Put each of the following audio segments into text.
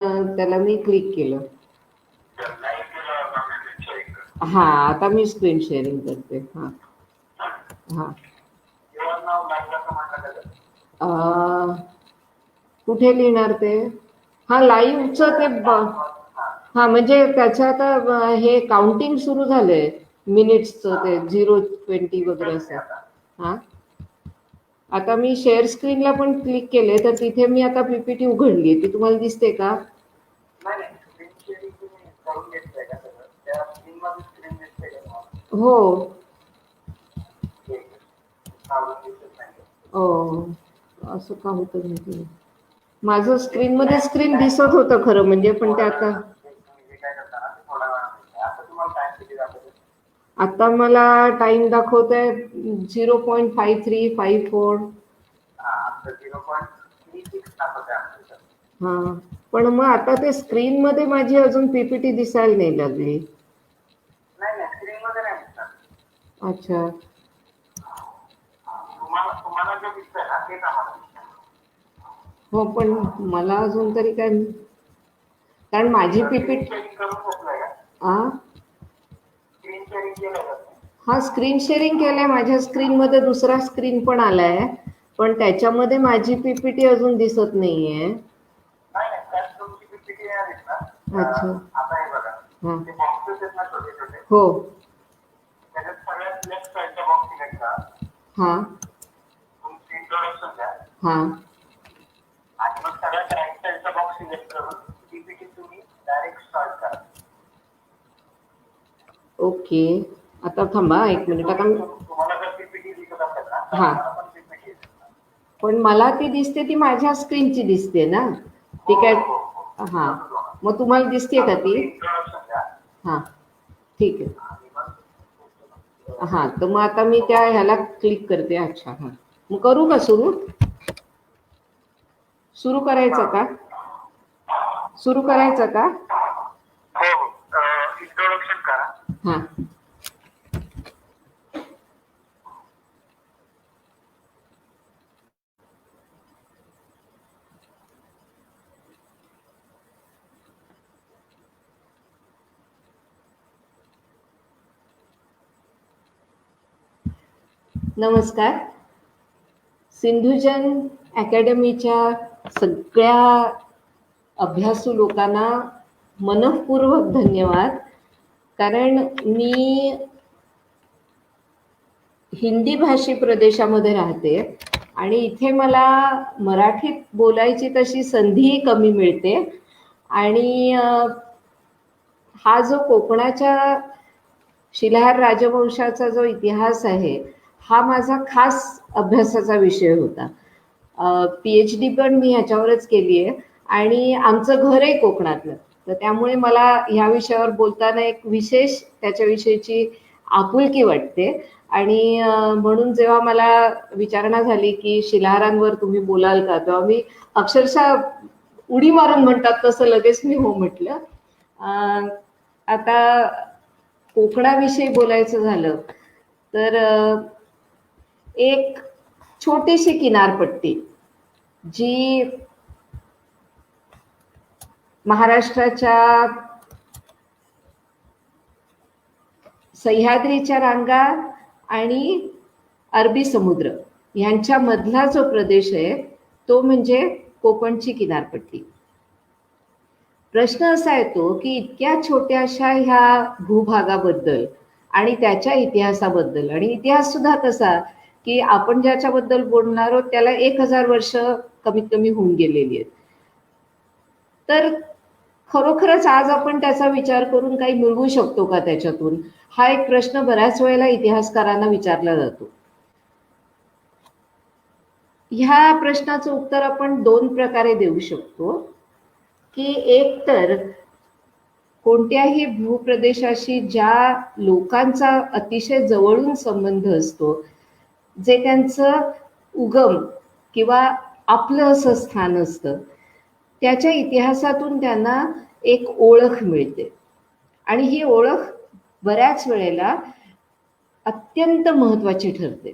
त्याला मी क्लिक केलं. हा, आता मी स्क्रीन शेअरिंग करते. हा हा कुठे लिहिणार ते? हा, लाईव्हचं ते हा, म्हणजे त्याचं आता हे काउंटिंग सुरू झालंय मिनिट्सचं, ते 0:20 वगैरे असं. हा, आता मी शेअर स्क्रीनला पण क्लिक केले तर तिथे मी आता पीपीटी उघडली, ती तुम्हाला दिसते का? हो. असं का होतं माहिती? माझं स्क्रीन मध्ये स्क्रीन दिसत होतं खरं म्हणजे, पण ते आता मला टाइम दाखवत आहे 0.5354. हा, पण मग आता ते स्क्रीन मध्ये माझी अजून पीपीटी दिसायला नाही लागली. अच्छा. हो, पण मला अजून तरी काय, कारण माझी पीपीटी हा, स्क्रीन शेअरिंग केलंय, माझ्या स्क्रीन मध्ये दुसरा स्क्रीन पण आलाय, पण त्याच्यामध्ये माझी पीपीटी अजून दिसत नाहीये. अच्छा. हा. हो. हा. हा. ओके, आता थांबा एक मिनिट. आता हा, पण मला ती दिसते, ती माझ्या स्क्रीनची दिसते ना, ती काय? हा, मग तुम्हाला दिसते का ती? हा, ठीक आहे. हा, तर मग आता मी त्या ह्याला क्लिक करते. अच्छा, हा, मग करू का सुरू? सुरू करायचं का? सुरू करायचं का? हा. नमस्कार. सिंधुजन अकॅडमीच्या सगळ्या अभ्यासू लोकांना मनःपूर्वक धन्यवाद. कारण मी हिंदी भाषी प्रदेशामध्ये राहते आणि इथे मला मराठीत बोलायची तशी संधीही कमी मिळते. आणि हा जो कोकणाच्या शिलाहार राजवंशाचा जो इतिहास आहे, हा माझा खास अभ्यासाचा विषय होता. PhD पण मी ह्याच्यावरच केली आहे आणि आमचं घर आहे कोकणातलं, तर त्यामुळे मला ह्या विषयावर बोलताना एक विशेष त्याच्याविषयीची आपुलकी वाटते. आणि म्हणून जेव्हा मला विचारणा झाली की शिलाहारांवर तुम्ही बोलाल का, तेव्हा मी अक्षरशः उडी मारून म्हणतात तसं लगेच मी हो म्हटलं. आता कोकणाविषयी बोलायचं झालं तर एक छोटीशी किनारपट्टी जी महाराष्ट्राच्या सह्याद्रीच्या रांगा आणि अरबी समुद्र यांच्या मधला जो प्रदेश आहे तो म्हणजे कोकणची किनारपट्टी. प्रश्न असा येतो की इतक्या छोट्याशा ह्या भूभागाबद्दल आणि त्याच्या इतिहासाबद्दल, आणि इतिहास सुद्धा कसा की आपण ज्याच्याबद्दल बोलणार आहोत त्याला 1000 वर्ष कमीत कमी होऊन गेलेली आहेत. तर खरोखरच आज आपण त्याचा विचार करून काही मिळवू शकतो का त्याच्यातून, हा एक प्रश्न बऱ्याच वेळेला इतिहासकारांना विचारला जातो. ह्या प्रश्नाचं उत्तर आपण 2 प्रकारे देऊ शकतो. की एक तर कोणत्याही भूप्रदेशाशी ज्या लोकांचा अतिशय जवळून संबंध असतो, जे त्यांचं उगम किंवा आपलं असं स्थान असतं, त्याच्या इतिहासातून त्यांना एक ओळख मिळते. आणि ही ओळख बऱ्याच वेळेला अत्यंत महत्वाची ठरते.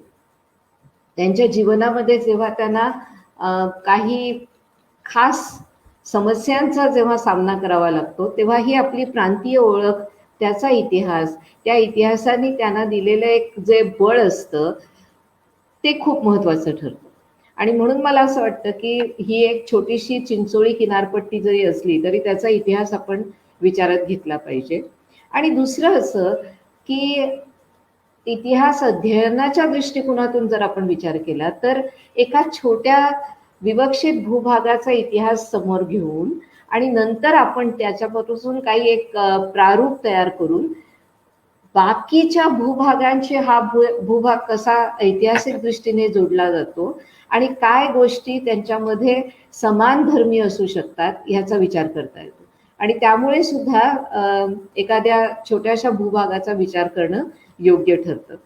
त्यांच्या जीवनामध्ये जेव्हा त्यांना काही खास समस्यांचा जेव्हा सामना करावा लागतो तेव्हा ही आपली प्रांतीय ओळख, त्याचा इतिहास, त्या इतिहासाने त्यांना दिलेलं एक जे बळ असतं ते खूप महत्वाचं ठरतं. आणि म्हणून मला असं वाटतं की ही एक छोटीशी चिंचोळी किनारपट्टी जरी असली तरी त्याचा इतिहास आपण विचारात घेतला पाहिजे. आणि दुसरं असं की इतिहास अध्ययनाच्या दृष्टिकोनातून जर आपण विचार केला तर एका छोट्या विवक्षित भूभागाचा इतिहास समोर घेऊन आणि नंतर आपण त्याच्यापासून काही एक प्रारूप तयार करून बाकीच्या भूभागांचे हा भूभाग कसा ऐतिहासिक दृष्टीने जोडला जातो आणि काय गोष्टी त्यांच्यामध्ये समान धर्मी असू शकतात ह्याचा विचार करता येतो. आणि त्यामुळे सुद्धा एखाद्या छोट्याशा भूभागाचा विचार करणं योग्य ठरतं.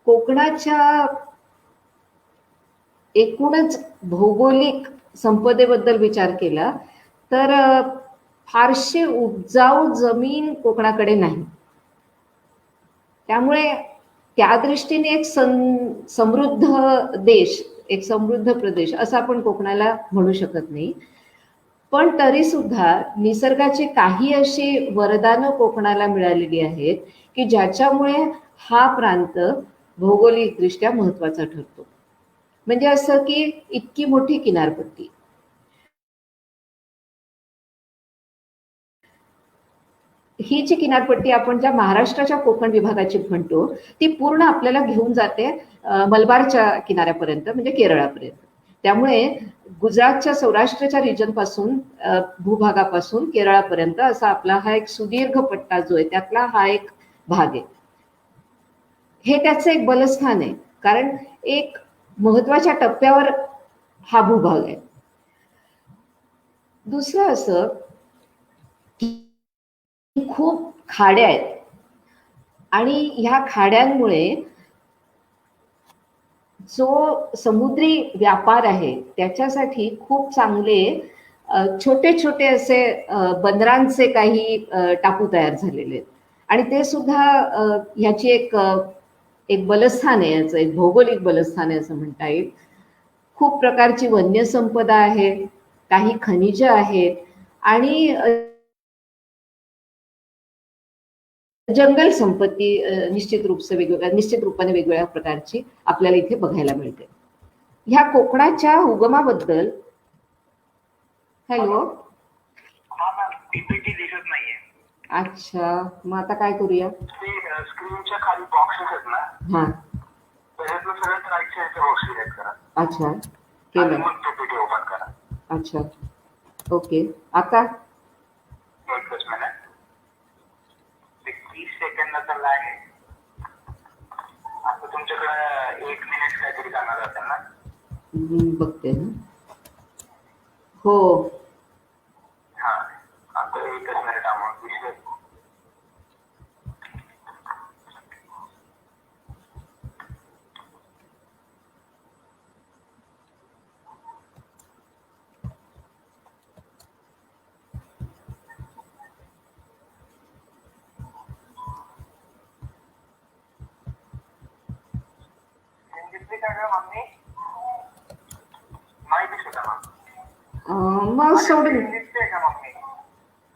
कोकणाच्या एकूणच भौगोलिक संपदेबद्दल विचार केला तर फारशी उपजाऊ जमीन कोकणाकडे नाही. त्यामुळे त्या दृष्टीने एक समृद्ध देश, एक समृद्ध प्रदेश असं आपण कोकणाला म्हणू शकत नाही. पण तरी सुद्धा निसर्गाची काही अशी वरदानं कोकणाला मिळालेली आहेत की ज्याच्यामुळे हा प्रांत भौगोलिकदृष्ट्या महत्वाचा ठरतो. म्हणजे असं की इतकी मोठी किनारपट्टी, ही जी किनारपट्टी आपण ज्या महाराष्ट्राच्या कोकण विभागाची म्हणतो ती पूर्ण आपल्याला घेऊन जाते मलबारच्या किनाऱ्यापर्यंत म्हणजे केरळापर्यंत. त्यामुळे गुजरातच्या सौराष्ट्रच्या रिजन पासून भूभागापासून केरळापर्यंत असा आपला हा एक सुदीर्घ पट्टा जो आहे त्यातला हा एक भाग आहे. हे त्याचं एक बलस्थान आहे कारण एक महत्वाच्या टप्प्यावर हा भूभाग आहे. दुसरं असं खूप खाड्या आहेत आणि ह्या खाड्यांमुळे जो समुद्री व्यापार आहे त्याच्यासाठी खूप चांगले छोटे छोटे असे बंदरांचे काही टापू तयार झालेले आहेत. आणि ते सुद्धा ह्याची एक बलस्थान आहे, याचं एक भौगोलिक बलस्थान आहे असं म्हणता येईल. खूप प्रकारची वन्य संपदा आहे, काही खनिज आहेत आणि जंगल संपत्ती निश्चित रूपाने वेगवेगळ्या प्रकारची आपल्याला इथे बघायला मिळते. ह्या कोकणाच्या उगमाबद्दल हॅलो पीपीटी दिसत नाहीये. अच्छा, मग आता काय करूया? स्क्रीनच्या खाली बॉक्सेस आहेत ना, हा त्याच्यातलं सगळ्यात राईट साईडचा बॉक्स सिलेक्ट करा. अच्छा, केलं. मग पीपीटी ओपन करा. अच्छा, ओके. आता एकच मिनिट, 30 सेकंदाचा लॅग आहे. आता तुमच्याकडे 1 मिनिट काहीतरी जाणार असेल ना? बघते ना. हो, हा, आता 1 मिनिट आम्हाला दिसलं. नाही दिसत मग सोडून दिसते का मम्मी?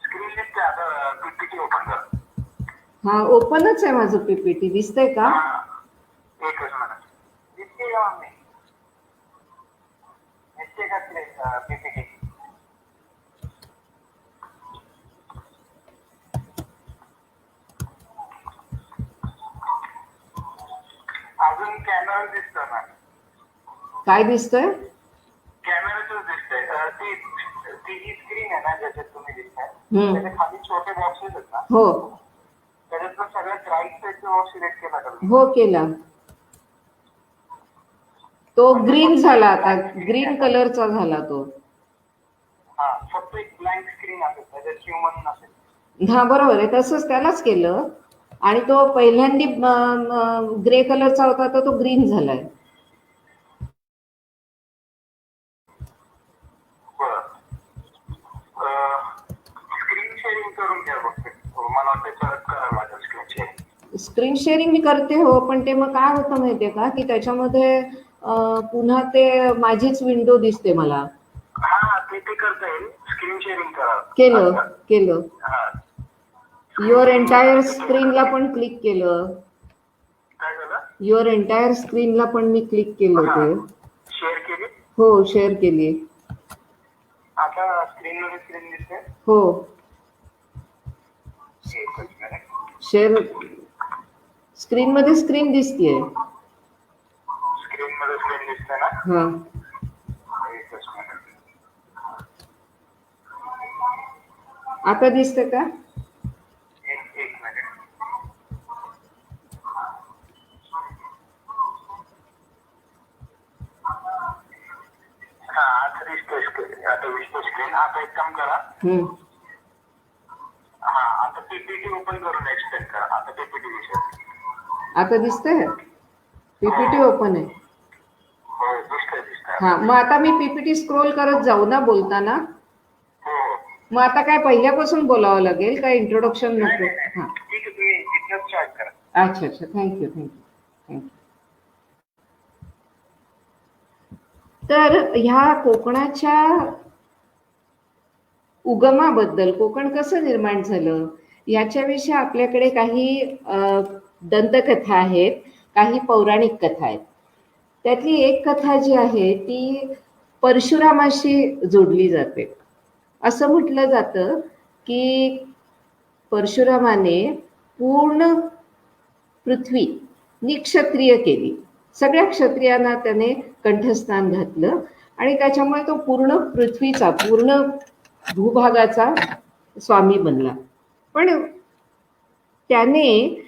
स्क्रीन दिसते. आता पीपीटी ओपन कर. हा, ओपनच आहे माझं पीपीटी. दिसतंय का? एकच मिनिट. दिसते का मम्मी? दिसते का पीपीटी? अजून कॅमेरा दिसतो ना? काय दिसतोय? कॅमेराच दिसतंय. ती जी स्क्रीन आहे ना ज्याच्यात तुम्ही दिसताय त्याच्या खाली छोटे बॉक्सेस आहेत ना, हो, त्याच्यातलं सगळ्यात राईट साईडचा बॉक्स सिलेक्ट केला का? हो केला. तो ग्रीन झाला, आता ग्रीन कलरचा झाला तो. हा, फक्त एक ब्लँक स्क्रीन असेल त्याच्यात ह्युमन नसेल. हा बरोबर आहे, तसंच त्यालाच केलं. आणि तो पहिल्यांदी ग्रे कलरचा होता तर तो ग्रीन झालाय. स्क्रीन शेअरिंग करून घ्या फक्त. मला वाटतं परत करावं लागेल स्क्रीन शेअरिंग. स्क्रीन शेअरिंग मी करते हो, पण ते मग काय होतं माहितीये का की त्याच्यामध्ये पुन्हा ते माझीच विंडो दिसते मला. हा, ते शेअरिंग करा. केलं. हा. युअर एंटायर स्क्रीनला पण क्लिक केलं. काय झालं? युअर एंटायर स्क्रीनला पण मी क्लिक केलं ते. शेअर केली? हो, शेअर केली. आता स्क्रीन मध्ये स्क्रीन दिसते? हो. एकच मिनिट. शेअर स्क्रीन मध्ये स्क्रीन दिसतीये. स्क्रीन मध्ये स्क्रीन दिसते ना? हा. एकच मिनिट. आता दिसतं का? एक मिनिट. हा, आता दिसतोय स्क्रीन. आता दिसतोय स्क्रीन. आता एक काम करा. हा, आता पीपीटी ओपन करून एक्सप्लेन करा. आता पीपीटी दिसेल. आता दिसतंय? पीपीटी ओपन आहे. हो, दिसतंय. हा, मग आता मी पीपीटी स्क्रोल करत जाऊ ना बोलताना? हो. मग आता काय पहिल्यापासून बोलावं लागेल का? इंट्रोडक्शन नको? हा, ठीक आहे, तुम्ही तिथनंच स्टार्ट करा. अच्छा. थँक्यू. तर ह्या कोकणाच्या उगमाबद्दल, कोकण कसं निर्माण झालं याच्याविषयी आपल्याकडे काही दंतकथा आहेत, काही पौराणिक कथा आहेत. त्यातली एक कथा जी आहे ती परशुरामाशी जोडली जाते. असं म्हटलं जातं की परशुरामाने पूर्ण पृथ्वी निक्षत्रिय केली. सगळ्या क्षत्रियांना त्याने कंठस्नान घातलं आणि त्याच्यामुळे तो पूर्ण पृथ्वीचा, पूर्ण भूभागाचा स्वामी बनला. पण त्याने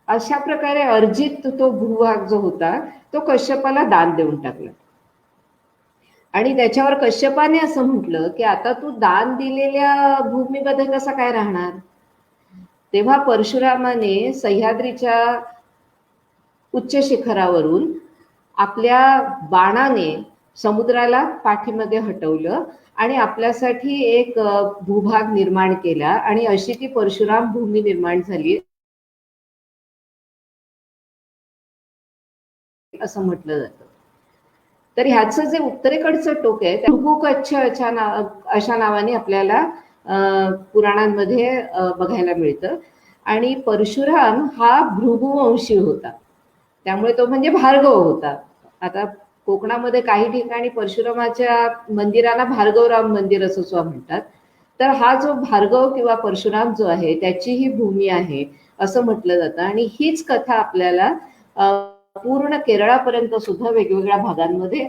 अशा प्रकारे अर्जित तो भूभाग जो होता तो कश्यपाला दान देऊन टाकला. आणि त्याच्यावर कश्यपाने असं म्हटलं की आता तू दान दिलेल्या भूमीमध्ये कसा काय राहणार? तेव्हा परशुरामाने सह्याद्रीच्या उच्च शिखरावरून आपल्या बाणाने समुद्राला पाठीमध्ये हटवलं आणि आपल्यासाठी एक भूभाग निर्माण केला आणि अशी ती परशुराम भूमी निर्माण झाली असं म्हटलं जातं. तर ह्याचं जे उत्तरेकडचं टोक आहे त्या भृगुकच्छ अशा नावाने आपल्याला पुराणांमध्ये बघायला मिळतं. आणि परशुराम हा भृगुवंशी होता, त्यामुळे तो म्हणजे भार्गव होता. आता कोकणामध्ये काही ठिकाणी परशुरामाच्या मंदिराला भार्गवराम मंदिर असं सुद्धा म्हणतात. तर हा जो भार्गव किंवा परशुराम जो आहे त्याची ही भूमी आहे असं म्हटलं जातं. आणि हीच कथा आपल्याला पूर्ण केरळापर्यंत सुद्धा वेगवेगळ्या भागांमध्ये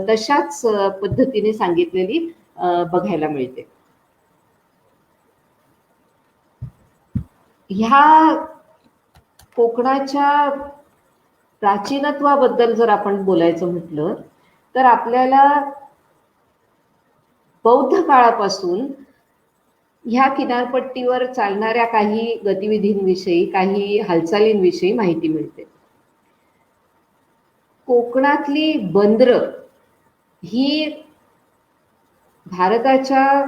तशाच पद्धतीने सांगितलेली बघायला मिळते. ह्या कोकणाच्या प्राचीनत्वाबद्दल जर आपण बोलायचं म्हटलं तर आपल्याला बौद्ध काळापासून ह्या किनारपट्टीवर चालणाऱ्या काही गतिविधींविषयी, काही हालचालींविषयी माहिती मिळते. कोकणातली बंदरं ही भारताच्या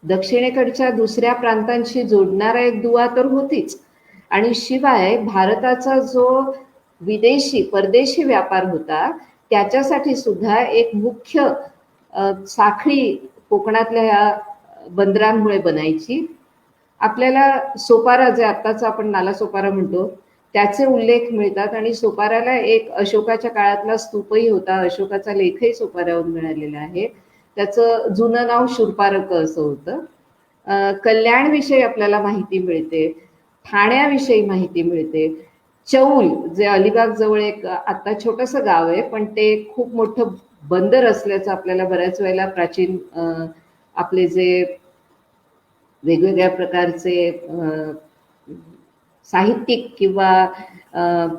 दक्षिणेकडच्या दुसऱ्या प्रांतांशी जोडणारा एक दुवा तर होतीच, आणि शिवाय भारताचा जो विदेशी परदेशी व्यापार होता त्याच्यासाठी सुद्धा एक मुख्य साखळी कोकणातल्या ह्या बंदरांमुळे बनायची. आपल्याला सोपारा, जे आत्ताचा आपण नाला सोपारा म्हणतो, त्याचे उल्लेख मिळतात. आणि सोपाऱ्याला एक अशोकाच्या काळातला स्तूपही होता, अशोकाचा लेखही सोपाऱ्यावरून मिळालेला आहे. त्याचं जुनं नाव शूरपारक असं होतं. कल्याणविषयी आपल्याला माहिती मिळते, ठाण्याविषयी माहिती मिळते. चौल, जे अलिबाग जवळ एक आता छोटंसं गाव आहे पण ते खूप मोठं बंदर असल्याचं आपल्याला बऱ्याच वेळेला प्राचीन आपले जे वेगवेगळ्या प्रकारचे साहित्यिक किंवा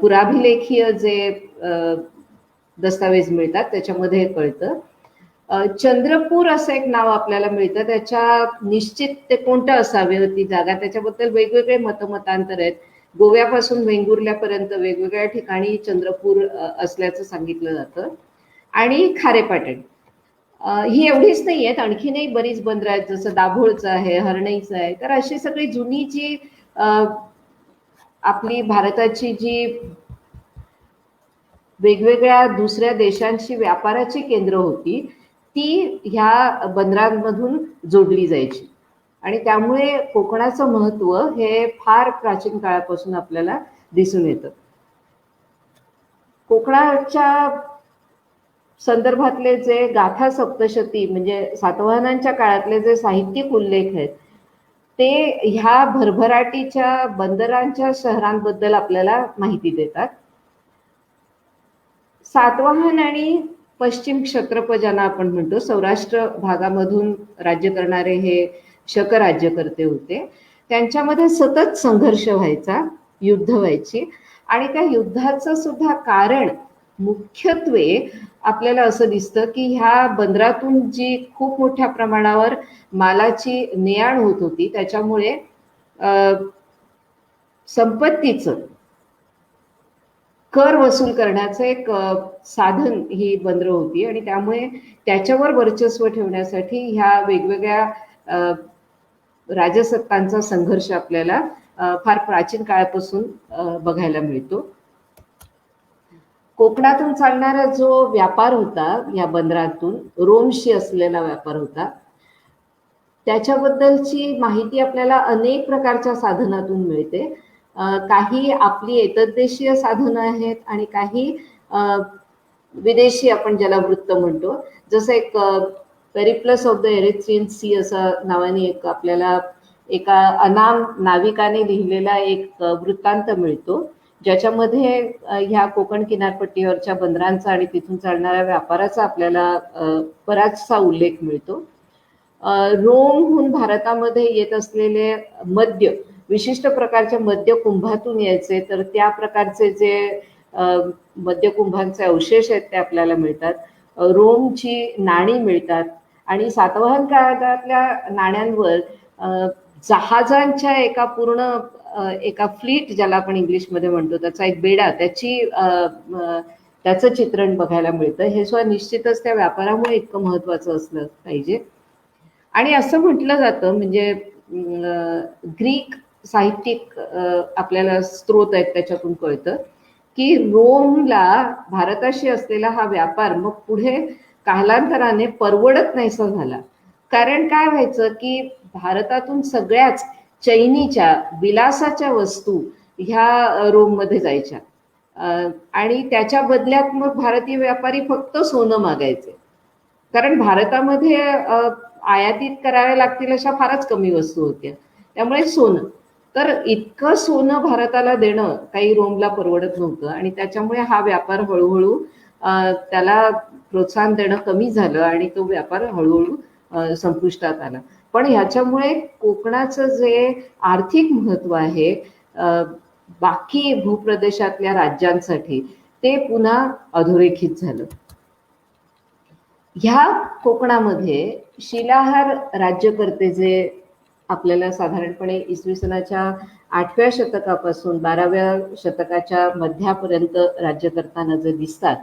पुराभिलेखीय जे दस्तावेज मिळतात त्याच्यामध्ये हे कळतं. चंद्रपूर असं एक नाव आपल्याला मिळतं. त्याच्या निश्चित ते कोणतं असावे ती जागा, त्याच्याबद्दल वेगवेगळे मतमतांतर आहेत. गोव्यापासून वेंगुर्ल्यापर्यंत वेगवेगळ्या ठिकाणी चंद्रपूर असल्याचं सांगितलं जातं. आणि खारेपाटण ही एवढीच नाही आहेत, आणखीनही बरीच बंदरं आहेत, जसं दाभोळचं आहे, हरणईचं आहे. तर अशी सगळी जुनी जी आपली भारताची जी वेगवेगळ्या दुसऱ्या देशांशी व्यापाराची केंद्र होती ती ह्या बंदरांमधून जोडली जायची. आणि त्यामुळे कोकणाचं महत्व हे फार प्राचीन काळापासून आपल्याला दिसून येतं. कोकणाच्या संदर्भातले जे गाथा सप्तशती म्हणजे सातवाहनांच्या काळातले जे साहित्यिक उल्लेख आहेत ते ह्या भरभराटीच्या बंदरांच्या शहरांबद्दल आपल्याला माहिती देतात. सातवाहन आणि पश्चिम क्षत्रप ज्यांना आपण म्हणतो, सौराष्ट्र भागामधून राज्य करणारे हे शक राज्यकर्ते होते. त्यांच्यामध्ये सतत संघर्ष व्हायचा, युद्ध व्हायची आणि त्या युद्धाचं सुद्धा कारण मुख्यत्वे आपल्याला असं दिसतं की ह्या बंदरातून जी खूप मोठ्या प्रमाणावर मालाची ने-आण होत होती त्याच्यामुळे संपत्तीचं कर वसूल करण्याचं एक साधन ही बंदरं होती आणि त्यामुळे त्याच्यावर वर्चस्व ठेवण्यासाठी ह्या वेगवेगळ्या राजसत्तांचा संघर्ष आपल्याला फार प्राचीन काळापासून बघायला मिळतो. कोकणातून चालणारा जो व्यापार होता या बंदरातून, रोमशी असलेला व्यापार होता, त्याच्याबद्दलची माहिती आपल्याला अनेक प्रकारच्या साधनातून मिळते. काही आपली एतद्देशीय साधनं आहेत आणि काही विदेशी आपण ज्याला वृत्त म्हणतो, जसं एक Periplus of the Erythraean Sea असं नावाने एक आपल्याला एका अनाम नाविकाने लिहिलेला एक वृत्तांत मिळतो, ज्याच्यामध्ये ह्या कोकण किनारपट्टीवरच्या बंदरांचा आणि तिथून चालणाऱ्या व्यापाराचा आपल्याला बराचसा उल्लेख मिळतो. रोमहून भारतामध्ये येत असलेले मद्य, विशिष्ट प्रकारच्या मद्य कुंभातून यायचे, तर त्या प्रकारचे जे मद्यकुंभांचे अवशेष आहेत ते आपल्याला मिळतात. रोमची नाणी मिळतात आणि सातवाहन काळातल्या नाण्यांवर जहाजांच्या एका पूर्ण एका फ्लीट ज्याला आपण इंग्लिशमध्ये म्हणतो त्याचा एक बेडा, त्याचं चित्रण बघायला मिळतं. हे सुद्धा निश्चितच त्या व्यापारामुळे इतकं महत्वाचं असलं पाहिजे. आणि असं म्हटलं जातं, म्हणजे ग्रीक साहित्यिक आपल्याला स्त्रोत आहेत त्याच्यातून कळतं की रोमला भारताशी असलेला हा व्यापार मग पुढे कालांतराने परवडत नाहीसा झाला. कारण काय व्हायचं की भारतातून सगळ्याच चैनीच्या विलासाच्या वस्तू ह्या रोममध्ये जायच्या आणि त्याच्या बदल्यात मग भारतीय व्यापारी फक्त सोनं मागायचे, कारण भारतामध्ये आयातीत कराव्या लागतील अशा फारच कमी वस्तू होत्या. त्यामुळे सोनं, तर इतकं सोनं भारताला देणं काही रोमला परवडत नव्हतं आणि त्याच्यामुळे हा व्यापार हळूहळू त्याला प्रोत्साहन देणं कमी झालं आणि तो व्यापार हळूहळू संपुष्टात आला. पण ह्याच्यामुळे कोकणाचं जे आर्थिक महत्व आहे बाकी भूप्रदेशातल्या राज्यांसाठी ते पुन्हा अधोरेखित झालं. ह्या कोकणामध्ये शिलाहार राज्यकर्ते जे आपल्याला साधारणपणे इसवी सनाच्या 8व्या शतकापासून 12व्या शतकाच्या मध्यापर्यंत राज्य करताना जे दिसतात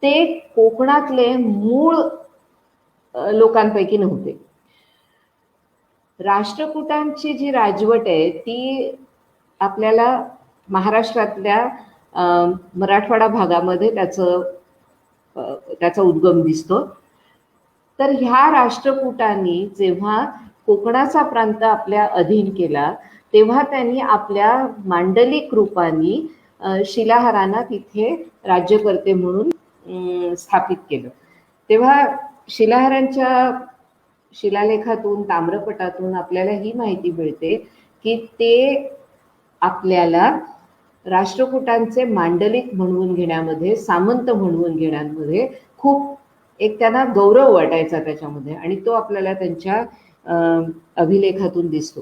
ते कोकणातले मूळ लोकांपैकी नव्हते. राष्ट्रकूटांची जी राजवट आहे ती आपल्याला महाराष्ट्रातल्या मराठवाडा भागामध्ये त्याचा उद्गम दिसतो. तर ह्या राष्ट्रकूटांनी जेव्हा कोकणाचा प्रांत आपल्या अधीन केला तेव्हा त्यांनी आपल्या मांडलिक रूपांनी शिलाहारांना तिथे राज्यकर्ते म्हणून स्थापित केलं. तेव्हा शिलाहारांच्या शिलालेखातून, ताम्रपटातून आपल्याला ही माहिती मिळते की ते आपल्याला राष्ट्रकूटांचे मांडलिक म्हणवून घेण्यामध्ये, सामंत म्हणवून घेण्यामध्ये खूप एक त्यांना गौरव वाटायचा त्याच्यामध्ये आणि तो आपल्याला त्यांच्या अभिलेखातून दिसतो.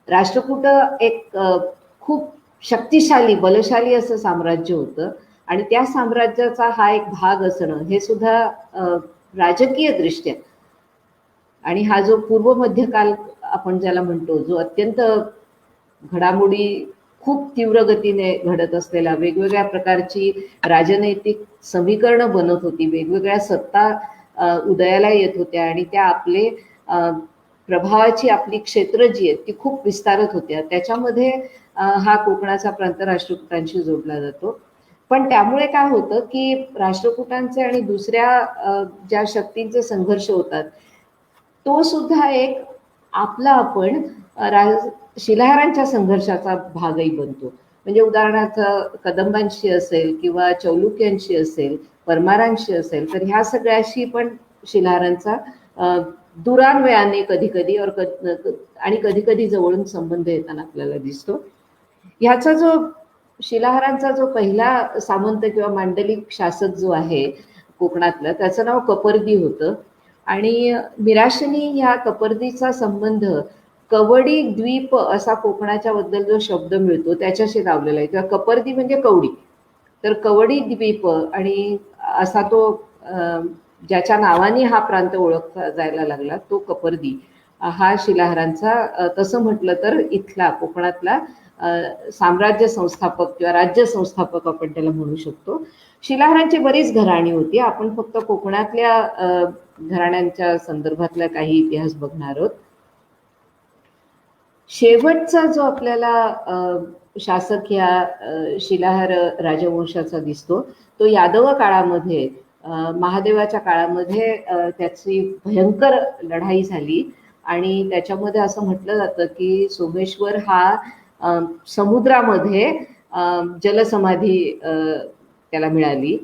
राष्ट्रकूट एक खूप शक्तिशाली, बलशाली असं साम्राज्य होतं आणि त्या साम्राज्याचा हा एक भाग असणं हे सुद्धा राजकीय दृष्ट्या आणि हा जो पूर्व मध्यकाल आपण ज्याला म्हणतो, जो अत्यंत घडामोडी खूप तीव्र गतीने घडत असलेला, वेगवेगळ्या प्रकारची राजनैतिक समीकरणं बनत होती, वेगवेगळ्या सत्ता उदयाला येत होत्या आणि त्या आपले प्रभावाची आपली क्षेत्र जी आहेत ती खूप विस्तारत होत्या. त्याच्यामध्ये हा कोकणाचा प्रांत राष्ट्रकूटांशी जोडला जातो. पण त्यामुळे काय होतं की राष्ट्रकूटांचे आणि दुसऱ्या ज्या शक्तींचे संघर्ष होतात तो सुद्धा एक आपला आपण शिलाहारांच्या संघर्षाचा भागही बनतो. म्हणजे उदाहरणार्थ कदंबांशी असेल किंवा चौलुक्यांशी असेल, परमारांशी असेल, तर ह्या सगळ्याशी पण शिलाहारांचा दुरान्वयाने कधी कधी आणि कधी कधी जवळून संबंध येताना आपल्याला दिसतो. ह्याचा जो शिलाहारांचा जो पहिला सामंत किंवा मांडलिक शासक जो आहे कोकणातलं, त्याचं नाव कपर्दी होतं. आणि मिराशनी ह्या कपर्दीचा संबंध कवडी द्वीप असा कोकणाच्या बद्दल जो शब्द मिळतो त्याच्याशी लावलेला आहे, किंवा कपर्दी म्हणजे कवडी, तर कवडी द्वीप आणि असा तो ज्याच्या नावाने हा प्रांत ओळखला जायला लागला तो कपर्दी हा शिलाहारांचा तसं म्हटलं तर इथला कोकणातला साम्राज्य संस्थापक किंवा राज्य संस्थापक आपण त्याला म्हणू शकतो. शिलाहारांची बरीच घराणी होती. आपण फक्त कोकणातल्या घराण्यांच्या संदर्भातला काही इतिहास बघणार आहोत. शेवटचा जो आपल्याला शासक या शिलाहार राजवंशाचा दिसतो तो यादव काळामध्ये, महादेवाच्या काळामध्ये त्याची भयंकर लढाई झाली आणि त्याच्यामध्ये असं म्हटलं जातं की सोमेश्वर हा समुद्रामध्ये जलसमाधी त्याला मिळाली.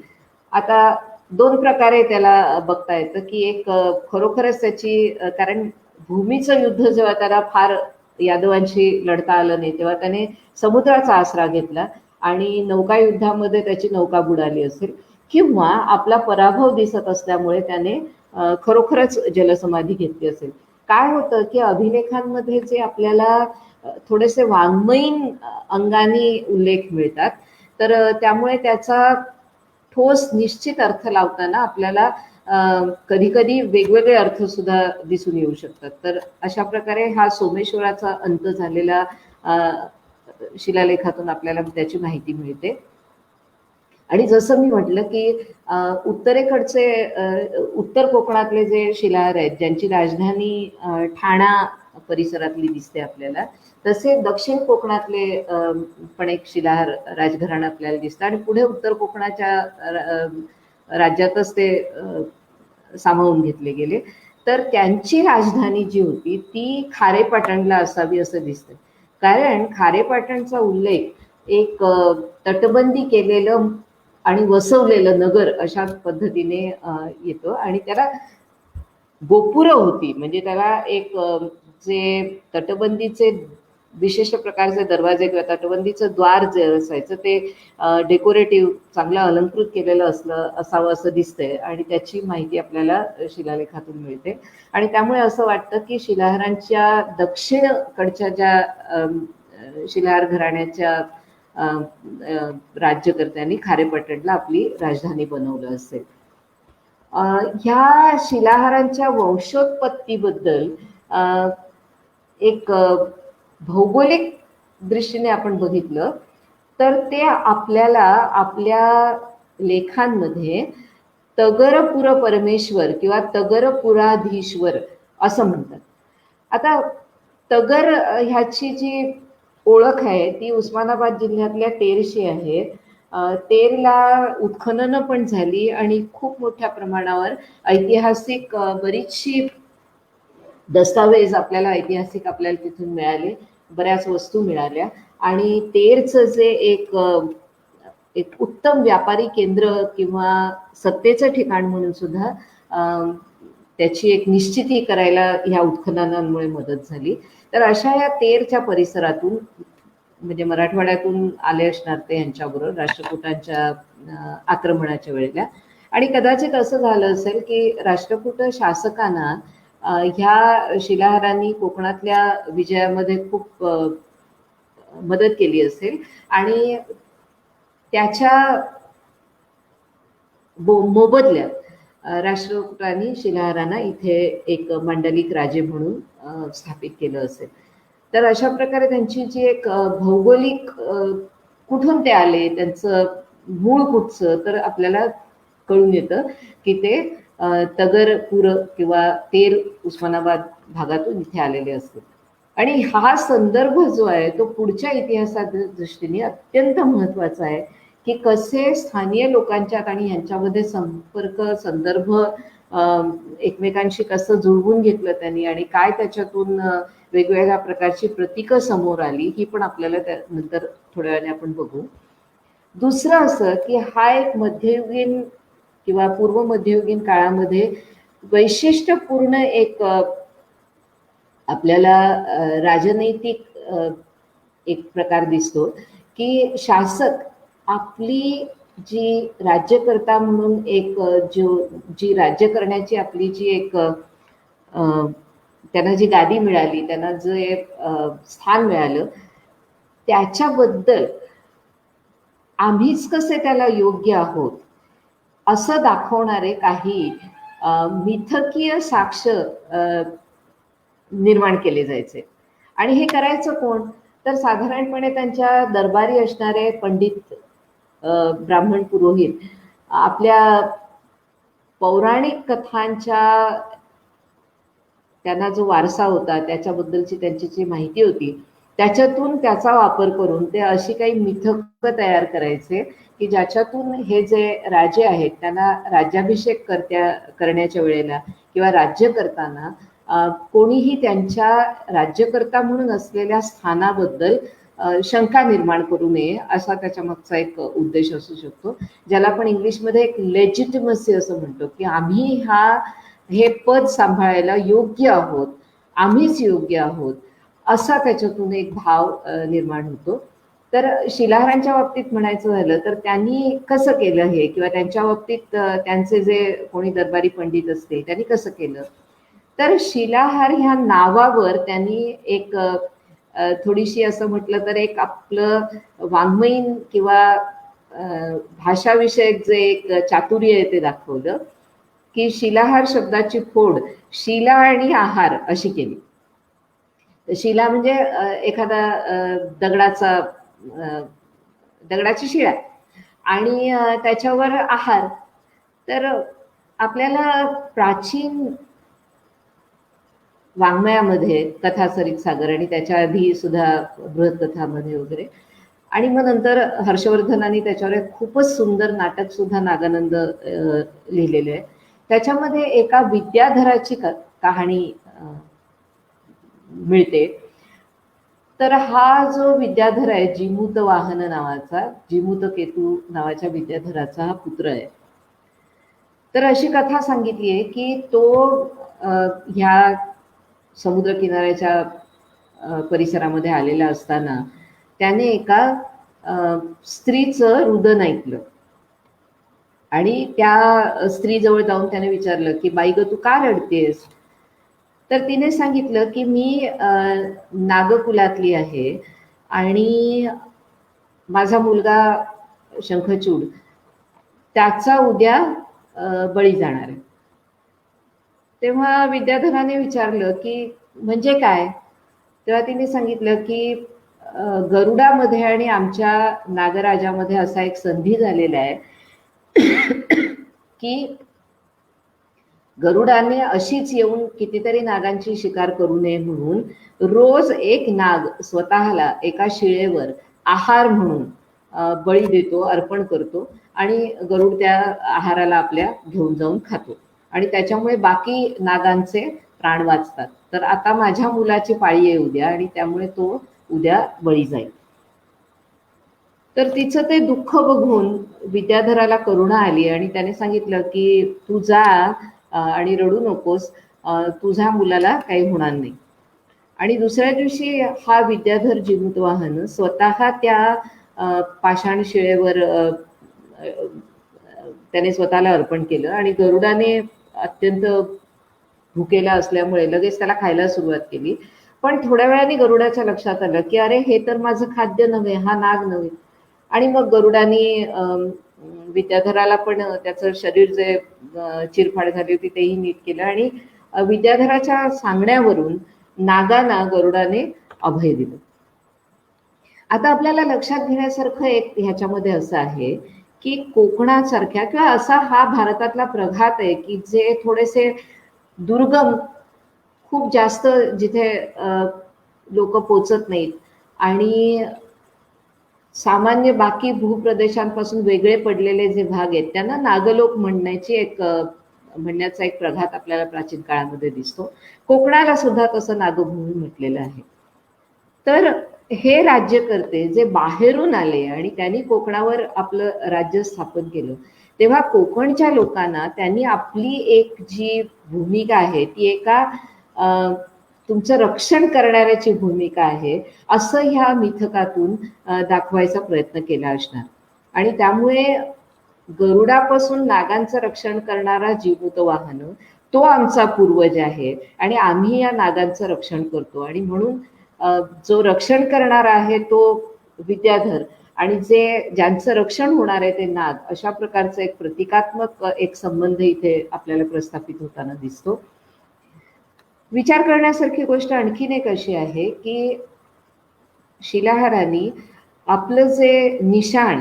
आता दोन प्रकारे त्याला बघता येतं की एक खरोखरच त्याची, कारण भूमीचं युद्ध जेव्हा त्याला फार यादवांशी लढता आलं नाही तेव्हा त्याने समुद्राचा आसरा घेतला आणि नौकायुद्धामध्ये त्याची नौका बुडाली असेल, किंवा आपला पराभव दिसत असल्यामुळे त्याने खरोखरच जलसमाधी घेतली असेल. काय होतं की अभिलेखांमध्ये जे आपल्याला थोडेसे वाङ्मयीन अंगाने उल्लेख मिळतात, तर त्यामुळे त्याचा ठोस निश्चित अर्थ लावताना आपल्याला कधी कधी वेगवेगळे अर्थ सुद्धा दिसून येऊ शकतात. तर अशा प्रकारे हा सोमेश्वराचा अंत झालेला शिलालेखातून आपल्याला त्याची माहिती मिळते. आणि जसं मी म्हटलं की उत्तरेकडचे उत्तर कोकणातले जे शिलाहार आहेत ज्यांची राजधानी ठाणा परिसरातली दिसते आपल्याला, तसे दक्षिण कोकणातले पण एक शिलाहार राजघराणं आपल्याला दिसतं आणि पुढे उत्तर कोकणाच्या राज्यातच ते सामावून घेतले गेले. तर त्यांची राजधानी जी होती ती खारेपाटणला असावी असं दिसतं, कारण खारेपाटणचा उल्लेख एक तटबंदी केलेलं आणि वसवलेलं नगर अशा पद्धतीने येतो आणि त्याला गोपुरं होती, म्हणजे त्याला एक जे तटबंदीचे विशेष प्रकारचे दरवाजे किंवा तटबंदीचं द्वार जे असायचं ते डेकोरेटिव्ह चांगलं अलंकृत केलेलं असावं असं दिसतंय आणि त्याची माहिती आपल्याला शिलालेखातून मिळते. आणि त्यामुळे असं वाटतं की शिलाहारांच्या दक्षिणकडच्या ज्या शिलाहार घराण्याच्या राज्यकर्त्यांनी खारेपाटणला आपली राजधानी बनवलं असेल. ह्या शिलाहारांच्या वंशोत्पत्तीबद्दल एक भौगोलिक दृष्टीने आपण बघितलं तर ते आपल्याला आपल्या लेखांमध्ये तगरपुर परमेश्वर किंवा तगरपुराधीश्वर असं म्हणतात. आता तगर ह्याची जी ओळख आहे ती उस्मानाबाद जिल्ह्यातल्या तेरशी आहे. तेरला उत्खननं पण झाली आणि खूप मोठ्या प्रमाणावर ऐतिहासिक बरीचशी दस्तावेज आपल्याला ऐतिहासिक आपल्याला तिथून मिळाले, बऱ्याच वस्तू मिळाल्या आणि तेरचं जे एक उत्तम व्यापारी केंद्र किंवा सत्तेचं ठिकाण म्हणून सुद्धा त्याची एक निश्चिती करायला ह्या उत्खननांमुळे मदत झाली. तर अशा या तेरच्या परिसरातून म्हणजे मराठवाड्यातून आले असणार ते यांच्याबरोबर राष्ट्रकूटांच्या आक्रमणाच्या वेळेला, आणि कदाचित असं झालं असेल की राष्ट्रकूट शासकांना ह्या शिलाहारांनी कोकणातल्या विजयामध्ये खूप मदत केली असेल आणि त्याच्या मोबदल्यात राष्ट्रकूटांनी शिलाहारांना इथे एक मांडलिक राजे म्हणून स्थापित केलं असेल. तर अशा प्रकारे त्यांची जी एक भौगोलिक कुठून ते आले, त्यांचं मूळ कुठचं, तर आपल्याला कळून येतं की ते तगरपूर किंवा तेर उस्मानाबाद भागातून इथे आलेले असतात. आणि हा संदर्भ जो आहे तो पुढच्या इतिहासाच्या दृष्टीने अत्यंत महत्त्वाचा आहे की कसे स्थानिक लोकांच्यात आणि ह्यांच्यामध्ये संपर्क संदर्भ एकमेकांशी कसं जुळवून घेतलं त्यांनी आणि काय त्याच्यातून वेगवेगळ्या प्रकारची प्रतीकं समोर आली ही पण आपल्याला नंतर थोड्या वेळाने आपण बघू. दुसरं असं की हा एक मध्ययुगीन किंवा पूर्व मध्ययुगीन काळामध्ये वैशिष्ट्यपूर्ण एक आपल्याला राजनैतिक एक प्रकार दिसतो की शासक आपली जी राज्यकर्ता म्हणून एक जी राज्य करण्याची आपली जी एक त्यांना जी गादी मिळाली, त्यांना जे स्थान मिळालं, त्याच्याबद्दल आम्हीच कसे त्याला योग्य आहोत असं दाखवणारे काही मिथकीय साक्ष निर्माण केले जायचे. आणि हे करायचं कोण? तर साधारणपणे त्यांच्या दरबारी असणारे पंडित, ब्राह्मण पुरोहित आपल्या पौराणिक कथांच्या त्यांना जो वारसा होता त्याच्याबद्दलची त्यांची जी माहिती होती त्याच्यातून त्याचा वापर करून ते अशी काही मिथक तयार करायचे की ज्याच्यातून हे जे राजे आहेत त्यांना राज्याभिषेक करण्याच्या वेळेला किंवा राज्य करताना कोणीही त्यांच्या राज्यकर्ता म्हणून असलेल्या स्थानाबद्दल शंका निर्माण करू नये असा त्याच्या मागचा एक उद्देश असू शकतो, ज्याला आपण इंग्लिशमध्ये एक लेजिटिमसी असं म्हणतो की आम्ही हे पद सांभाळायला योग्य आहोत, आम्हीच योग्य आहोत असा त्याच्यातून एक भाव निर्माण होतो. तर शिलाहारांच्या बाबतीत म्हणायचं झालं तर त्यांनी कसं केलं हे किंवा त्यांच्या बाबतीत त्यांचे जे कोणी दरबारी पंडित असते त्यांनी कसं केलं, तर शिलाहार ह्या नावावर त्यांनी एक थोडीशी असं म्हटलं तर एक आपलं वाङ्मयीन किंवा भाषाविषयक जे एक चातुर्य आहे ते दाखवलं की शिलाहार शब्दाची फोड शिला आणि आहार अशी केली. शिला म्हणजे एखादा दगडाची शिळा आणि त्याच्यावर आहार. तर आपल्याला प्राचीन वाङ्मयामध्ये कथासरित सागर आणि त्याच्या आधी सुद्धा बृहत्कथामध्ये वगैरे आणि मग नंतर हर्षवर्धनांनी त्याच्यावर खूपच सुंदर नाटक सुद्धा नागानंद लिहिलेले आहे. त्याच्यामध्ये एका विद्याधराची कहाणी मिळते. तर हा जो विद्याधर आहे जिमूत वाहन नावाचा, जिमूत केतू नावाच्या विद्याधराचा हा पुत्र आहे. तर अशी कथा सांगितली आहे की तो ह्या समुद्रकिनाऱ्याच्या परिसरामध्ये आलेला असताना त्याने एका स्त्रीचं रुदन ऐकलं आणि त्या स्त्रीजवळ जाऊन त्याने विचारलं की बाई ग तू का रडतेस? तर तिने सांगितलं की मी नागकुलातली आहे आणि माझा मुलगा शंखचूड त्याचा उद्या बळी जाणार आहे. तेव्हा विद्याधराने विचारलं की म्हणजे काय? तेव्हा तिने सांगितलं की गरुडामध्ये आणि आमच्या नागराजामध्ये असा एक संधी झालेला आहे की गरुडाने अशीच येऊन कितीतरी नागांची शिकार करू नये म्हणून रोज एक नाग स्वतःला एका शिळेवर आहार म्हणून बळी देतो, अर्पण करतो आणि गरुड त्या आहाराला आपल्या घेऊन जाऊन खातो आणि त्याच्यामुळे बाकी नागांचे प्राण वाचतात. तर आता माझ्या मुलाची पाळी आहे उद्या आणि त्यामुळे तो उद्या बळी जाईल. तर तिचं ते दुःख बघून विद्याधराला करुणा आली आणि त्याने सांगितलं की तू जा आणि रडू नकोस, तुझ्या मुलाला काही होणार नाही. आणि दुसऱ्या दिवशी हा विद्याधर जिमूतवाहन स्वतः त्या पाषाण शिळेवर त्याने स्वतःला अर्पण केलं आणि गरुडाने अत्यंत भुकेला असल्यामुळे लगेच त्याला खायला सुरुवात केली. पण थोड्या वेळाने गरुडाच्या लक्षात आलं की अरे हे तर माझं खाद्य नव्हे, हा नाग नव्हे. आणि मग गरुडाने विद्याधराला पण त्याचं शरीर जे चिरफाड झाली होती तेही नीट केलं आणि विद्याधराच्या सांगण्यावरून नागांना गरुडाने अभय दिलं. आता आपल्याला लक्षात घेण्यासारखं एक ह्याच्यामध्ये असं आहे की कोकणासारख्या किंवा असा हा भारतातला प्रघात आहे की जे थोडेसे दुर्गम, खूप जास्त जिथे लोक पोचत नाहीत आणि सामान्य बाकी भूप्रदेशांपासून वेगळे पडलेले जे भाग आहेत त्यांना नागलोक म्हणण्याचा एक प्रघात आपल्याला प्राचीन काळामध्ये दिसतो. कोकणाला सुद्धा तसं नागभूमी म्हटलेलं आहे. तर हे राज्यकर्ते जे बाहेरून आले आणि त्यांनी कोकणावर आपलं राज्य स्थापन केलं, तेव्हा कोकणच्या लोकांना त्यांनी आपली एक जी भूमिका आहे ती एका तुमचं रक्षण करणाऱ्याची भूमिका आहे असं ह्या मिथकातून दाखवायचा प्रयत्न केला असणार. आणि त्यामुळे गरुडापासून नागांचं रक्षण करणारा जीवूत वाहन तो आमचा पूर्वज आहे आणि आम्ही या नागांचं रक्षण करतो. आणि म्हणून जो रक्षण करणारा आहे तो विद्याधर आणि ज्यांचं रक्षण होणार आहे ते नाग, अशा प्रकारचं एक प्रतिकात्मक एक संबंध इथे आपल्याला प्रस्थापित होताना दिसतो. विचार करण्यासारखी गोष्ट आणखीन एक अशी आहे की शिलाहारांनी आपलं जे निशाण,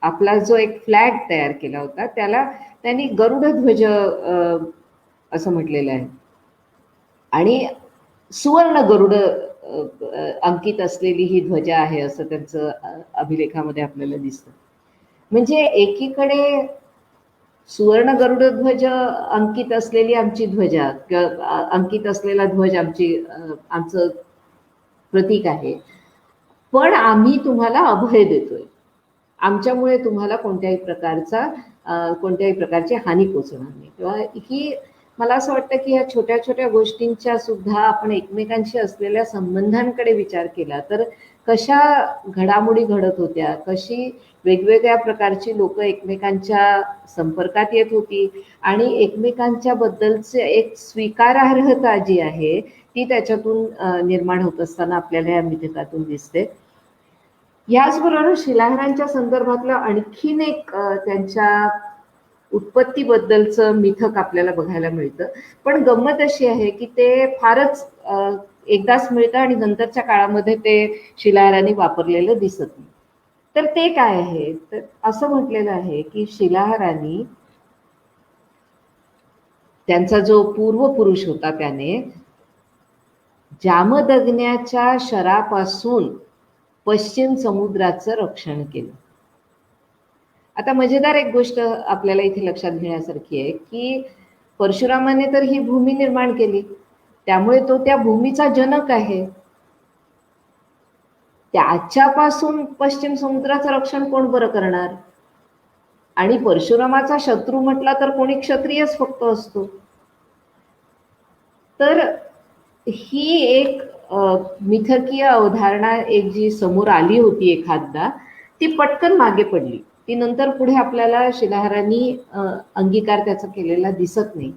आपला जो एक फ्लॅग तयार केला होता त्याला त्यांनी गरुडध्वज असं म्हटलेलं आहे आणि सुवर्ण गरुड अंकित असलेली ही ध्वजा आहे असं त्यांचं अभिलेखामध्ये आपल्याला दिसतं. म्हणजे एकीकडे सुवर्ण गरुडध्वज अंकित असलेली आमची ध्वजा किंवा अंकित असलेला ध्वज आमचं प्रतीक आहे, पण आम्ही तुम्हाला अभय देतोय, आमच्यामुळे तुम्हाला कोणत्याही प्रकारची हानी पोचणार नाही. तेव्हा ही मला असं वाटतं की ह्या छोट्या छोट्या गोष्टींच्या सुद्धा आपण एकमेकांशी असलेल्या संबंधांकडे विचार केला तर कशा घडामोडी घडत होत्या, कशी वेगवेगळ्या प्रकारची लोक एकमेकांच्या संपर्कात येत होती आणि एकमेकांच्या बद्दलचे एक स्वीकारार्हता जी आहे ती त्याच्यातून निर्माण होत असताना आपल्याला या मिथकातून दिसते. याचबरोबर शिलाहारांच्या संदर्भातलं आणखीन एक त्यांच्या उत्पत्तीबद्दलचं मिथक आपल्याला बघायला मिळतं. पण गंमत अशी आहे की ते फारच एकदाच मिळतं आणि नंतरच्या काळामध्ये ते शिलाहारांनी वापरलेलं दिसत नाही. तर ते काय आहे, तर असं म्हटलेलं आहे की शिलाहारांनी त्यांचा जो पूर्वपुरुष होता त्याने जामदग्न्याच्या शरापासून पश्चिम समुद्राचं रक्षण केलं. आता मजेदार एक गोष्ट आपल्याला इथे लक्षात घेण्यासारखी आहे की परशुरामाने तर ही भूमी निर्माण केली, त्यामुळे तो त्या भूमीचा जनक आहे. त्याच्यापासून पश्चिम समुद्राचं रक्षण कोण बरं करणार? आणि परशुरामाचा शत्रू म्हटला तर कोणी क्षत्रियच फक्त असतो. तर ही एक मिथकीय अवधारणा एक जी समोर आली होती एखादा, ती पटकन मागे पडली. ती नंतर पुढे आपल्याला शिलाहारांनी अंगीकार त्याचा केलेला दिसत नाही.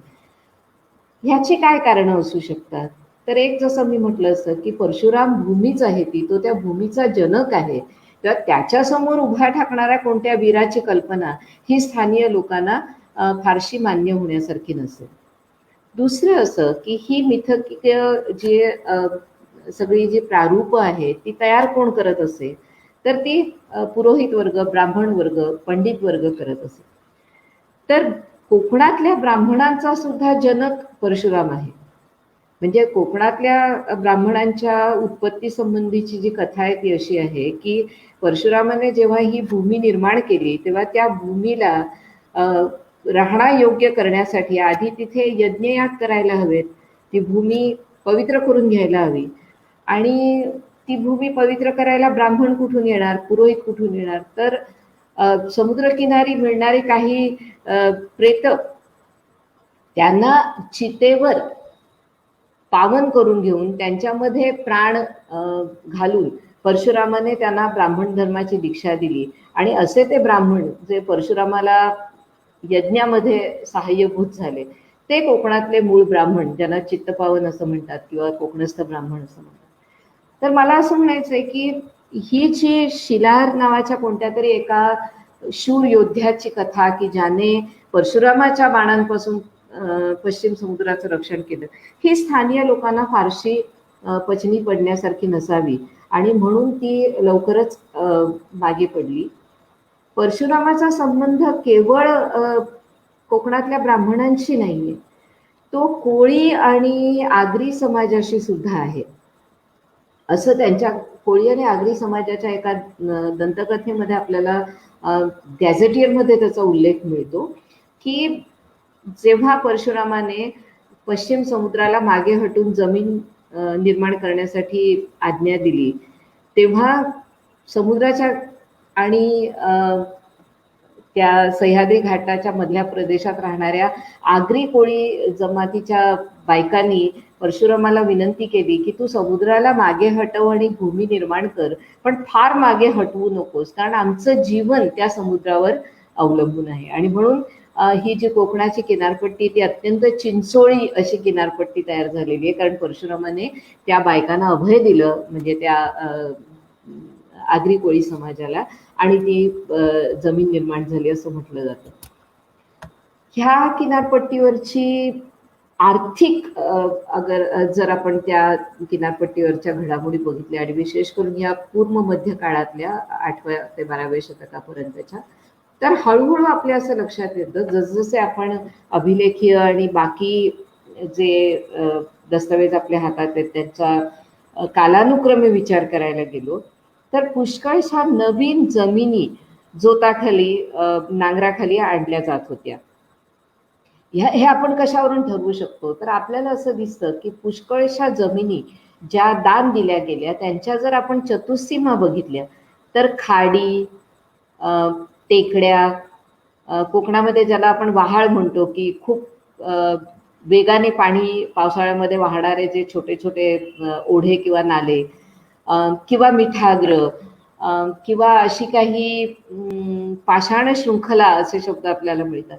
ह्याची काय कारणं असू शकतात? तर एक जसं मी म्हटलं असतं की परशुराम भूमीच आहे, ती तो त्या भूमीचा जनक आहे, तेव्हा त्याच्यासमोर उभा ठाकणाऱ्या कोणत्या वीराची कल्पना ही स्थानिय लोकांना फारशी मान्य होण्यासारखी नसेल. दुसरं असं की ही मिथकीय जे सगळी जी प्रारूप आहे ती तयार कोण करत असे, तर ती पुरोहित वर्ग, ब्राह्मण वर्ग, पंडित वर्ग करत असे. तर कोकणातल्या ब्राह्मणांचा सुद्धा जनक परशुराम आहे. म्हणजे कोकणातल्या ब्राह्मणांच्या उत्पत्ती संबंधीची जी कथा आहे ती अशी आहे की परशुरामाने जेव्हा ही भूमी निर्माण केली तेव्हा त्या भूमीला राहण्यायोग्य करण्यासाठी आधी तिथे यज्ञयाग करायला हवेत, ती भूमी पवित्र करून घ्यायला हवी. आणि ती भूमी पवित्र करायला ब्राह्मण कुठून येणार, पुरोहित कुठून येणार? तर समुद्रकिनारी मिळणारे काही प्रेत त्यांना चितेवर पावन करून घेऊन त्यांच्यामध्ये प्राण घालून परशुरामाने त्यांना ब्राह्मण धर्माची दीक्षा दिली. आणि असे ते ब्राह्मण जे परशुरामाला यज्ञामध्ये सहाय्यभूत झाले ते कोकणातले मूळ ब्राह्मण, ज्यांना चित्तपावन असं म्हणतात किंवा कोकणस्थ ब्राह्मण असं म्हणतात. तर मला असं म्हणायचंय की ही जी शिलाहार नावाच्या कोणत्या तरी एका शूर योद्ध्याची कथा की ज्याने परशुरामाच्या बाणांपासून पश्चिम समुद्राचं रक्षण केलं, ही स्थानिय लोकांना फारशी पचनी पडण्यासारखी नसावी आणि म्हणून ती लवकरच मागे पडली. परशुरामाचा संबंध केवळ कोकणातल्या ब्राह्मणांशी नाहीये, तो कोळी आणि आगरी समाजाशी सुद्धा आहे. असं त्यांच्या कोळी आणि आगरी समाजाच्या एका दंतकथेमध्ये आपल्याला गॅझेटियरमध्ये त्याचा उल्लेख मिळतो की जेव्हा परशुरामाने पश्चिम समुद्राला मागे हटून जमीन निर्माण करण्यासाठी आज्ञा दिली, तेव्हा समुद्राच्या आणि त्या सह्याद्री घाटाच्या मधल्या प्रदेशात राहणाऱ्या आगरी कोळी जमातीच्या बायकांनी परशुरामाला विनंती केली की तू समुद्राला मागे हटव आणि भूमी निर्माण कर, पण फार मागे हटवू नकोस, कारण आमचं जीवन त्या समुद्रावर अवलंबून आहे. आणि म्हणून ही जी कोकणाची किनारपट्टी ती अत्यंत चिंचोळी अशी किनारपट्टी तयार झालेली आहे, कारण परशुरामाने त्या बायकांना अभय दिलं, म्हणजे त्या आगरी कोळी समाजाला, आणि ती जमीन निर्माण झाली असं म्हटलं जातं. ह्या किनारपट्टीवरची आर्थिक जर आपण त्या किनारपट्टीवरच्या घडामोडी बघितल्या आणि विशेष करून या पूर्व मध्य काळातल्या 8व्या ते 12व्या शतकापर्यंतच्या, तर हळूहळू आपल्या असं लक्षात येतं जसजसे आपण अभिलेखीय आणि बाकी जे दस्तऐवज आपल्या हातात आहेत त्यांचा कालानुक्रमे विचार करायला गेलो तर पुष्कळशा नवीन जमिनी जोताखाली नांगराखाली आणल्या जात होत्या. हे आपण कशावरून ठरवू शकतो, तर आपल्याला असं दिसतं की पुष्कळशा जमिनी ज्या दान दिल्या गेल्या त्यांच्या जर आपण चतुःसीमा बघितल्या तर खाडी, टेकड्या, कोकणामध्ये ज्याला आपण वहाळ म्हणतो की खूप वेगाने पाणी पावसाळ्यामध्ये वाहणारे जे छोटे छोटे ओढे किंवा नाले, किंवा मिठाग्र, किंवा अशी काही पाषाण शृंखला असे शब्द आपल्याला मिळतात.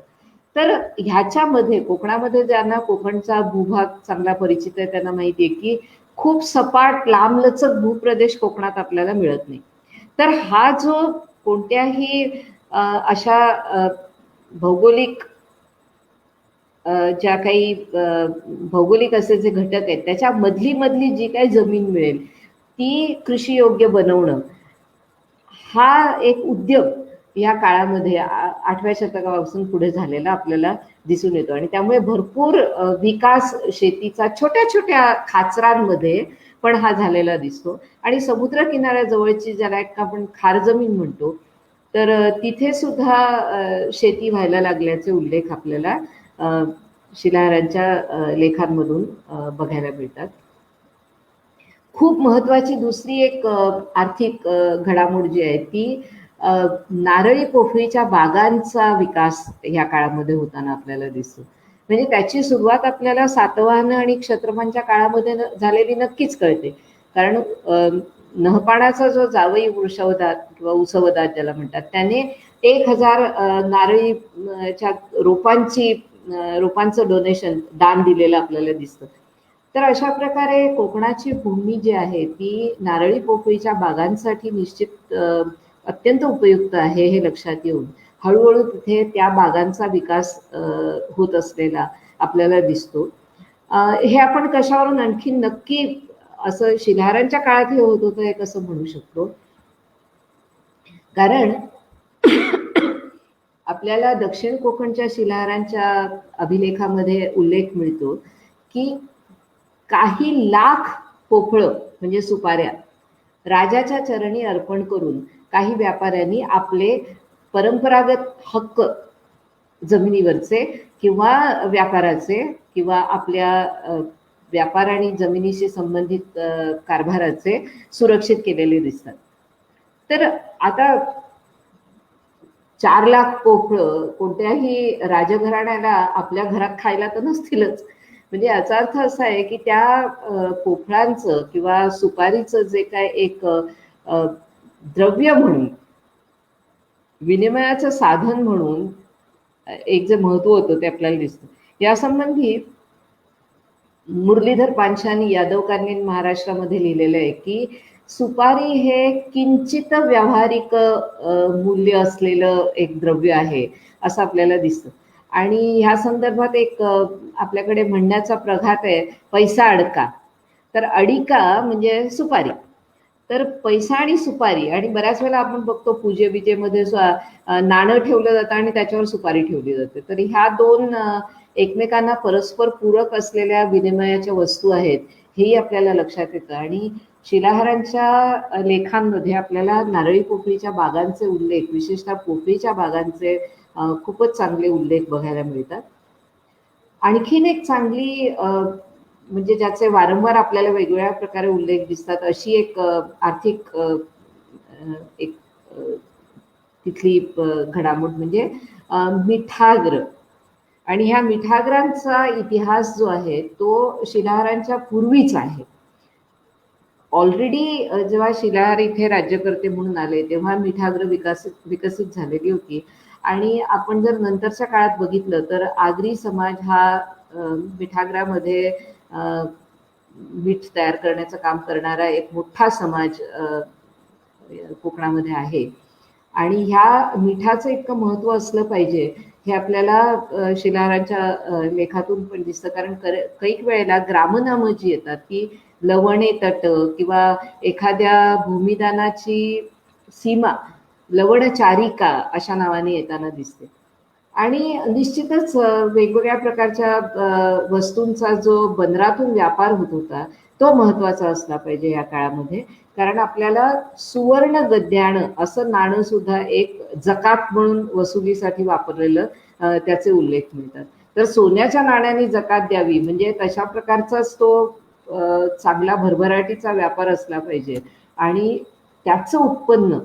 तर ह्याच्यामध्ये कोकणामध्ये ज्यांना कोकणचा भूभाग चांगला परिचित आहे त्यांना माहिती आहे की खूप सपाट लांबलचक भूप्रदेश कोकणात आपल्याला मिळत नाही. तर हा जो कोणत्याही अशा भौगोलिक ज्या काही भौगोलिक असे जे घटक आहेत त्याच्या मधली जी काही जमीन मिळेल ती कृषी योग्य बनवणं हा एक उद्योग या काळामध्ये 8व्या शतकापासून पुढे झालेला आपल्याला दिसून येतो. आणि त्यामुळे भरपूर विकास शेतीचा छोट्या छोट्या खाचरांमध्ये पण हा झालेला दिसतो. आणि समुद्र किनाऱ्याजवळची ज्याला एक आपण खार जमीन म्हणतो तर तिथे सुद्धा शेती व्हायला लागल्याचे उल्लेख आपल्याला शिलाहारांच्या लेखांमधून बघायला मिळतात. खूप महत्वाची दुसरी एक आर्थिक घडामोड जी आहे ती नारळी पोफळीच्या बागांचा विकास ह्या काळामध्ये होताना आपल्याला दिसतो. म्हणजे त्याची सुरुवात आपल्याला सातवाहन आणि क्षत्रपांच्या काळामध्ये झालेली नक्कीच कळते, कारण नहपाणाचा जो जावई वृषवदात किंवा उसवदात ज्याला म्हणतात त्याने 1000 नारळीच्या रोपांचं डोनेशन दान दिलेलं आपल्याला दिसतं. तर अशा प्रकारे कोकणाची भूमी जी आहे ती नारळी पोफळीच्या बागांसाठी निश्चित अत्यंत उपयुक्त आहे हे लक्षात येऊन हळूहळू तिथे त्या बागांचा विकास होत असलेला आपल्याला दिसतो. हे आपण कशावरून आणखी नक्की असं शिलाहारांच्या काळात हे होत होतं हे कसं म्हणू शकतो, कारण आपल्याला दक्षिण कोकणच्या शिलाहारांच्या अभिलेखामध्ये उल्लेख मिळतो की काही लाख पोफळं म्हणजे सुपाऱ्या राजाच्या चरणी अर्पण करून काही व्यापाऱ्यांनी आपले परंपरागत हक्क जमिनीवरचे किंवा व्यापाराचे किंवा आपल्या व्यापार आणि जमिनीशी संबंधित कारभाराचे सुरक्षित केलेले दिसतात. तर आता 4 लाख पोफळं कोणत्याही राजघराण्याला आपल्या घरात खायला तर नसतीलच. म्हणजे याचा अर्थ असा आहे की त्या पोफळांचं किंवा सुपारीचं जे काय एक द्रव्य म्हणून विनिमयाचं साधन म्हणून एक जे महत्व होतं ते आपल्याला दिसतं. यासंबंधी मुरलीधर पांचानी यादवकालीन महाराष्ट्रामध्ये लिहिलेलं आहे की सुपारी हे किंचित व्यावहारिक मूल्य असलेलं एक द्रव्य आहे असं आपल्याला दिसतं. आणि ह्या संदर्भात एक आपल्याकडे म्हणण्याचा प्रघात आहे, पैसा अडका. तर अडिका म्हणजे सुपारी. तर पैसा आणि सुपारी, आणि बऱ्याच वेळेला आपण बघतो पूजे विजेमध्ये नाणं ठेवलं जातं आणि त्याच्यावर सुपारी ठेवली जाते. तर ह्या दोन एकमेकांना परस्पर पूरक असलेल्या विनिमयाच्या वस्तू आहेत हेही आपल्याला लक्षात येतं. आणि शिलाहारांच्या लेखांमध्ये आपल्याला नारळी पोफळीच्या बागांचे उल्लेख, विशेषतः पोफळीच्या बागांचे खूपच चांगले उल्लेख बघायला मिळतात. आणखीन एक चांगली म्हणजे ज्याचे वारंवार आपल्याला वेगवेगळ्या प्रकारे उल्लेख दिसतात अशी एक आर्थिक एक तिथली घडामोड म्हणजे मिठाग्र. आणि ह्या मिठाग्रांचा इतिहास जो आहे तो शिलाहारांच्या पूर्वीच आहे. ऑलरेडी जेव्हा शिलाहार इथे राज्यकर्ते म्हणून आले तेव्हा मिठाग्र विकसित झालेली होती. आणि आपण जर नंतरच्या काळात बघितलं तर आगरी समाज हा मिठाग्रामध्ये मीठ तयार करण्याचं काम करणारा एक मोठा समाज कोकणामध्ये आहे. आणि ह्या मिठाचं इतकं महत्त्व असलं पाहिजे हे आपल्याला शिलाहारांच्या लेखातून पण दिसतं. कारण कैक वेळेला ग्रामनामं जी येतात ती लवणे तट किंवा एखाद्या भूमिदानाची सीमा लवणचारिका अशा नावाने येताना दिसते. आणि निश्चितच वेगवेगळ्या प्रकारच्या वस्तूंचा जो बंदरातून व्यापार होत होता तो महत्त्वाचा असला पाहिजे या काळामध्ये. कारण आपल्याला सुवर्ण गद्याणं असं नाणं सुद्धा एक जकात म्हणून वसुलीसाठी वापरलेलं त्याचे उल्लेख मिळतात. तर सोन्याच्या नाण्याने जकात द्यावी म्हणजे तशा प्रकारचाच तो चांगला भरभराटीचा व्यापार असला पाहिजे आणि त्याचं उत्पन्न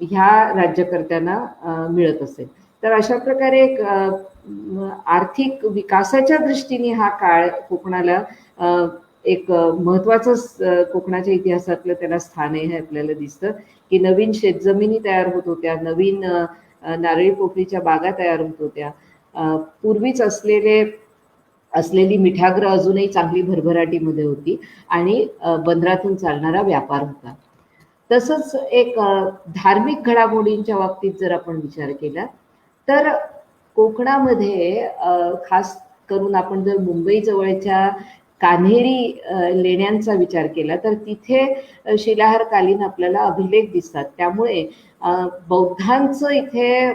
ह्या राज्यकर्त्यांना मिळत असेल. तर अशा प्रकारे एक आर्थिक विकासाच्या दृष्टीने हा काळ कोकणाला एक महत्त्वाचं कोकणाच्या इतिहासातलं त्याला स्थान आहे हे आपल्याला दिसतं. की नवीन शेतजमिनी तयार होत होत्या, नवीन नारळी पोफळीच्या बागा तयार होत होत्या, पूर्वीच असलेली मिठाग्र अजूनही चांगली भरभराटीमध्ये होती आणि बंदरातून चालणारा व्यापार होता. तसंच एक धार्मिक घडामोडींच्या बाबतीत जर आपण विचार केला तर कोकणामध्ये खास करून आपण जर मुंबई जवळच्या कान्हेरी लेण्यांचा विचार केला तर तिथे शिलाहारकालीन आपल्याला अभिलेख दिसतात. त्यामुळे बौद्धांचं इथे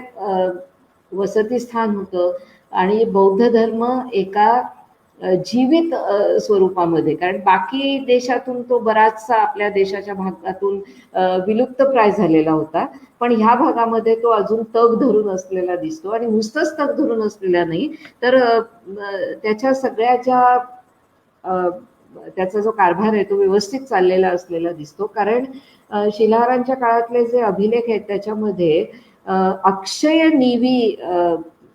वसतिस्थान होतं आणि बौद्ध धर्म एका जीवित स्वरूपामध्ये, कारण बाकी देशातून तो बराचसा आपल्या देशाच्या भागातून विलुप्तप्राय झालेला होता, पण ह्या भागामध्ये तो अजून तग धरून असलेला दिसतो. आणि नुसतंच तग धरून असलेला नाही तर त्याच्या सगळ्या ज्या त्याचा जो कारभार आहे तो व्यवस्थित चाललेला असलेला दिसतो. कारण शिलाहारांच्या काळातले जे अभिलेख आहेत त्याच्यामध्ये अक्षय निवी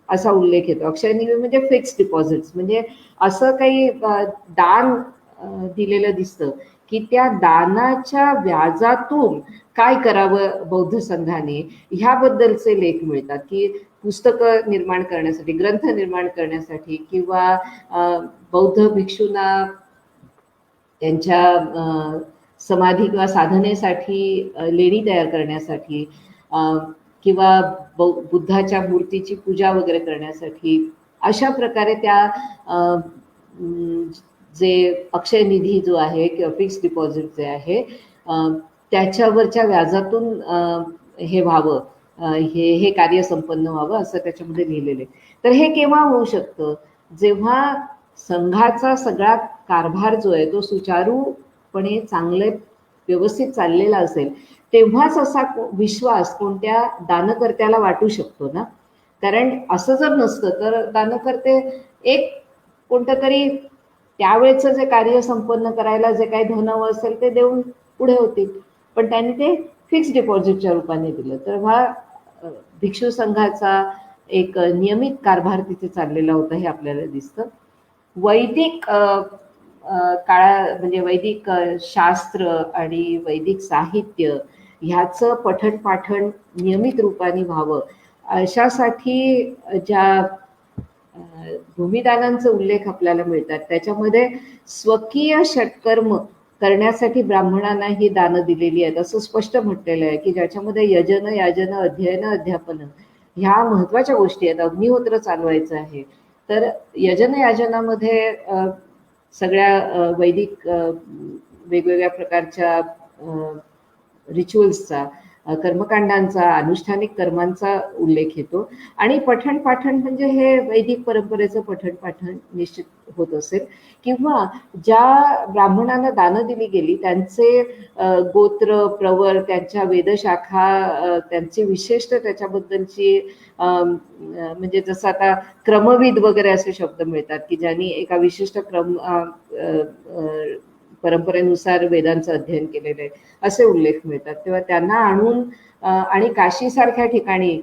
असा उल्लेख येतो. अक्षय निवी म्हणजे फिक्स डिपॉझिट्स, म्हणजे असं काही दान दिलेलं दिसतं की त्या दानाच्या व्याजातून काय करावं बौद्ध संघाने ह्याबद्दलचे लेख मिळतात. की पुस्तकं निर्माण करण्यासाठी, ग्रंथ निर्माण करण्यासाठी किंवा बौद्ध भिक्षूंना त्यांच्या समाधी किंवा साधनेसाठी लेणी तयार करण्यासाठी किंवा बुद्धाच्या मूर्तीची पूजा वगैरे करण्यासाठी अशा प्रकारे त्या जे अक्षय निधी जो आहे किंवा फिक्स डिपॉझिट जे आहे त्याच्यावरच्या व्याजातून हे व्हावं, हे कार्य संपन्न व्हावं असं त्याच्यामध्ये लिहिलेलं आहे. तर हे केव्हा होऊ शकतं? जेव्हा संघाचा सगळा कारभार जो आहे तो सुचारूपणे चांगले व्यवस्थित चाललेला असेल तेव्हाच असा विश्वास कोणत्या दानकर्त्याला वाटू शकतो ना. कारण असं जर नसतं तर दानकर्ते एक कोणतं तरी त्यावेळेचं जे कार्य संपन्न करायला जे काही धन असेल ते देऊन पुढे होतील, पण त्यांनी ते फिक्स डिपॉझिटच्या रूपाने दिलं. तर हा भिक्षू संघाचा एक नियमित कारभार तिथे चाललेला होता हे आपल्याला दिसतं. वैदिक काळा म्हणजे वैदिक शास्त्र आणि वैदिक साहित्य ह्याचं पठण पाठण नियमित रूपाने व्हावं अशासाठी ज्या भूमिदानांचे उल्लेख आपल्याला मिळतात त्याच्यामध्ये स्वकीय षटकर्म करण्यासाठी ब्राह्मणांना ही दानं दिलेली आहेत असं स्पष्ट म्हटलेलं आहे. की ज्याच्यामध्ये यजन, याजन, अध्ययन, अध्यापन ह्या महत्वाच्या गोष्टी आहेत. अग्निहोत्र चालवायचं आहे तर यजन याजनामध्ये सगळ्या वैदिक वेगवेगळ्या प्रकारच्या रिच्युअल्सचा कर्मकांडांचा, अनुष्ठानिक कर्मांचा उल्लेख येतो. आणि पठण पाठण म्हणजे हे वैदिक परंपरेचं पठण पाठण निश्चित होत असेल, किंवा ज्या ब्राह्मणांना दानं दिली गेली त्यांचे गोत्र प्रवर, त्यांच्या वेदशाखा, त्यांची विशिष्ट त्याच्याबद्दलची म्हणजे जसं आता क्रमविद वगैरे असे शब्द मिळतात की ज्यांनी एका विशिष्ट परंपरेनुसार वेदांचं अध्ययन केलेलं आहे असे उल्लेख मिळतात. तेव्हा त्यांना आणून आणि काशीसारख्या ठिकाणी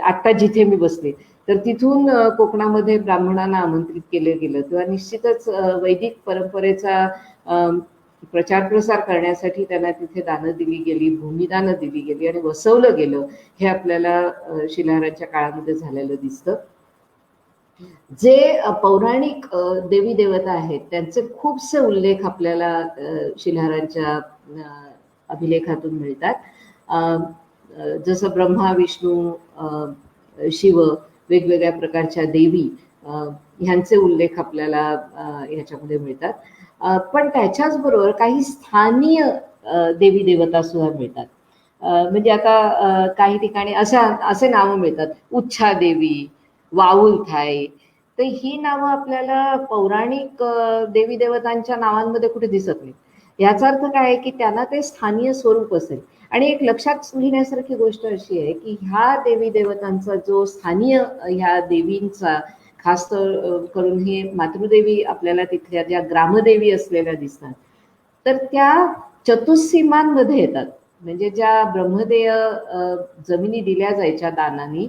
आत्ता जिथे मी बसले तर तिथून कोकणामध्ये ब्राह्मणांना आमंत्रित केलं गेलं, तेव्हा निश्चितच वैदिक परंपरेचा प्रचार प्रसार करण्यासाठी त्यांना तिथे दानं दिली गेली, भूमिदानं दिली गेली आणि वसवलं गेलं, हे आपल्याला शिलाहारांच्या काळामध्ये झालेलं दिसतं. जे पौराणिक देवी देवता आहेत त्यांचे खूपसे उल्लेख आपल्याला शिलाहारांच्या अभिलेखातून मिळतात. जसं ब्रह्मा, विष्णू, शिव, वेगवेगळ्या प्रकारच्या देवी ह्यांचे उल्लेख आपल्याला ह्याच्यामध्ये मिळतात. पण त्याच्याच बरोबर काही स्थानीय देवी देवता सुद्धा मिळतात. म्हणजे आता काही ठिकाणी असे नावं मिळतात, उच्छा देवी, वाऊल थाय. तर ही नावं आपल्याला पौराणिक देवी देवतांच्या नावांमध्ये कुठे दिसत नाही. याचा अर्थ काय आहे की त्यांना ते स्थानीय स्वरूप असेल. आणि एक लक्षात घेण्यासारखी गोष्ट अशी आहे की ह्या देवी देवतांचा जो स्थानीय ह्या देवींचा खास करून ही मातृदेवी आपल्याला तिथल्या ज्या ग्रामदेवी असलेल्या दिसतात तर त्या चतुस्सीमांमध्ये येतात. म्हणजे ज्या ब्रह्मदेय जमिनी दिल्या जायच्या दानाने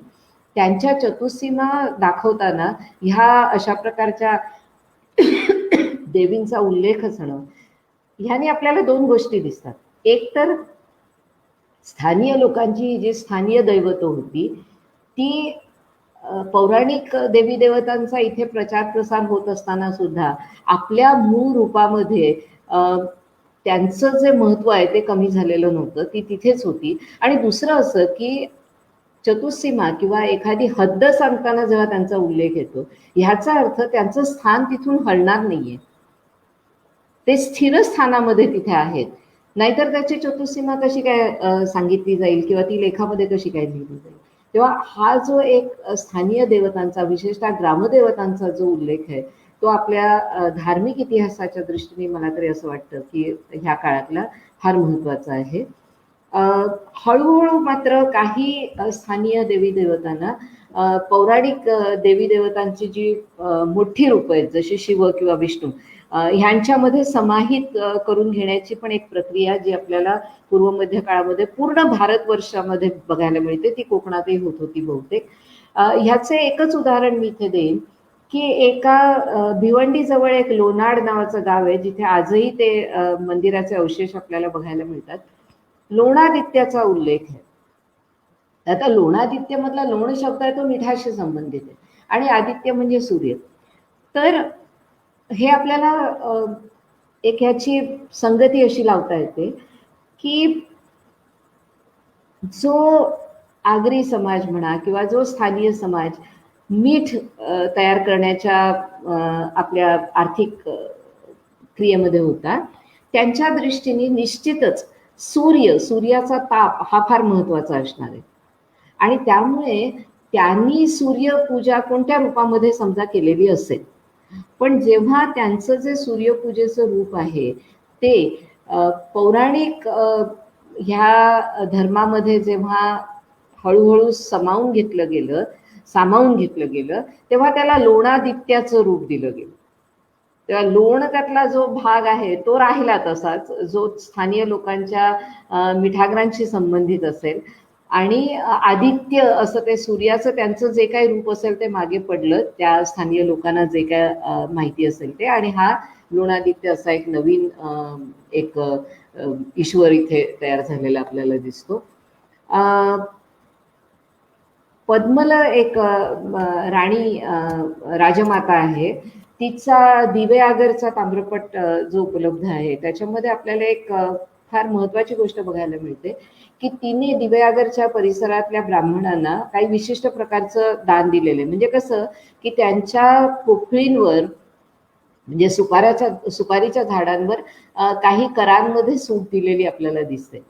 त्यांच्या चतुस्सीमा दाखवताना ह्या अशा प्रकारच्या देवींचा उल्लेख असणं, ह्याने आपल्याला दोन गोष्टी दिसतात. एक तर स्थानीय लोकांची जी स्थानीय दैवतं होती ती पौराणिक देवी देवतांचा इथे प्रचार प्रसार होत असताना सुद्धा आपल्या मूळ रूपामध्ये त्यांचं जे महत्व आहे ते कमी झालेलं नव्हतं, ती तिथेच होती. आणि दुसरं असं की चतुस्सीमा किंवा एखादी हद्द सांगताना जेव्हा त्यांचा उल्लेख येतो ह्याचा अर्थ त्यांचं स्थान तिथून हलणार नाहीये, ते स्थिर स्थानामध्ये तिथे आहेत. नाहीतर त्याची चतुस्सीमा कशी काय सांगितली जाईल किंवा ती लेखामध्ये कशी काय लिहिली जाईल. तेव्हा हा जो एक स्थानीय देवतांचा, विशेषतः ग्रामदेवतांचा जो उल्लेख आहे तो आपल्या धार्मिक इतिहासाच्या दृष्टीने मला तरी असं वाटतं की ह्या काळातला फार महत्वाचा आहे. हळूहळू मात्र काही स्थानीय देवी देवतांना पौराणिक देवी देवतांची जी मोठी रूप आहेत जशी शिव किंवा विष्णू ह्यांच्यामध्ये समाहित करून घेण्याची पण एक प्रक्रिया जी आपल्याला पूर्व मध्य काळामध्ये पूर्ण भारतवर्षामध्ये बघायला मिळते, ती कोकणातही होत होती बहुतेक. ह्याचे एकच उदाहरण मी इथे देईन की एका भिवंडी जवळ एक लोणाड नावाचं गाव आहे जिथे आजही ते मंदिराचे अवशेष आपल्याला बघायला मिळतात. लोणादित्याचा उल्लेख आहे. आता लोणादित्य मधला लोण शब्द आहे तो मिठाशी संबंधित आहे आणि आदित्य म्हणजे सूर्य. तर हे आपल्याला एक ह्याची संगती अशी लावता येते की जो आगरी समाज म्हणा किंवा जो स्थानीय समाज मीठ तयार करण्याच्या आपल्या आर्थिक क्रियेमध्ये होता त्यांच्या दृष्टीने निश्चितच सूर्याचा ताप हा फार महत्वाचा असणार आहे. आणि त्यामुळे त्यांनी सूर्यपूजा कोणत्या रूपामध्ये समजा केलेली असेल, पण जेव्हा त्यांचं जे सूर्यपूजेचं रूप आहे ते पौराणिक ह्या धर्मामध्ये जेव्हा हळूहळू सामावून घेतलं गेलं तेव्हा त्याला लोणादित्याचं रूप दिलं गेलं. तेव्हा लोण त्यातला जो भाग आहे तो राहिला तसाच, जो स्थानीय लोकांच्या मिठागरांशी संबंधित असेल, आणि आदित्य असं ते सूर्याचं त्यांचं जे काही रूप असेल ते मागे पडलं त्या स्थानीय लोकांना जे काय माहिती असेल ते, आणि हा लोणादित्य असा एक नवीन एक ईश्वर इथे तयार झालेला आपल्याला दिसतो. पद्मल एक राणी राजमाता आहे, तिचा दिवेआगरचा ताम्रपट जो उपलब्ध आहे त्याच्यामध्ये आपल्याला एक फार महत्वाची गोष्ट बघायला मिळते की तिने दिवेआगरच्या परिसरातल्या ब्राह्मणांना काही विशिष्ट प्रकारचं दान दिलेलं आहे. म्हणजे कसं की त्यांच्या पोफळींवर म्हणजे सुपारीच्या झाडांवर काही करांमध्ये सूट दिलेली आपल्याला दिसते.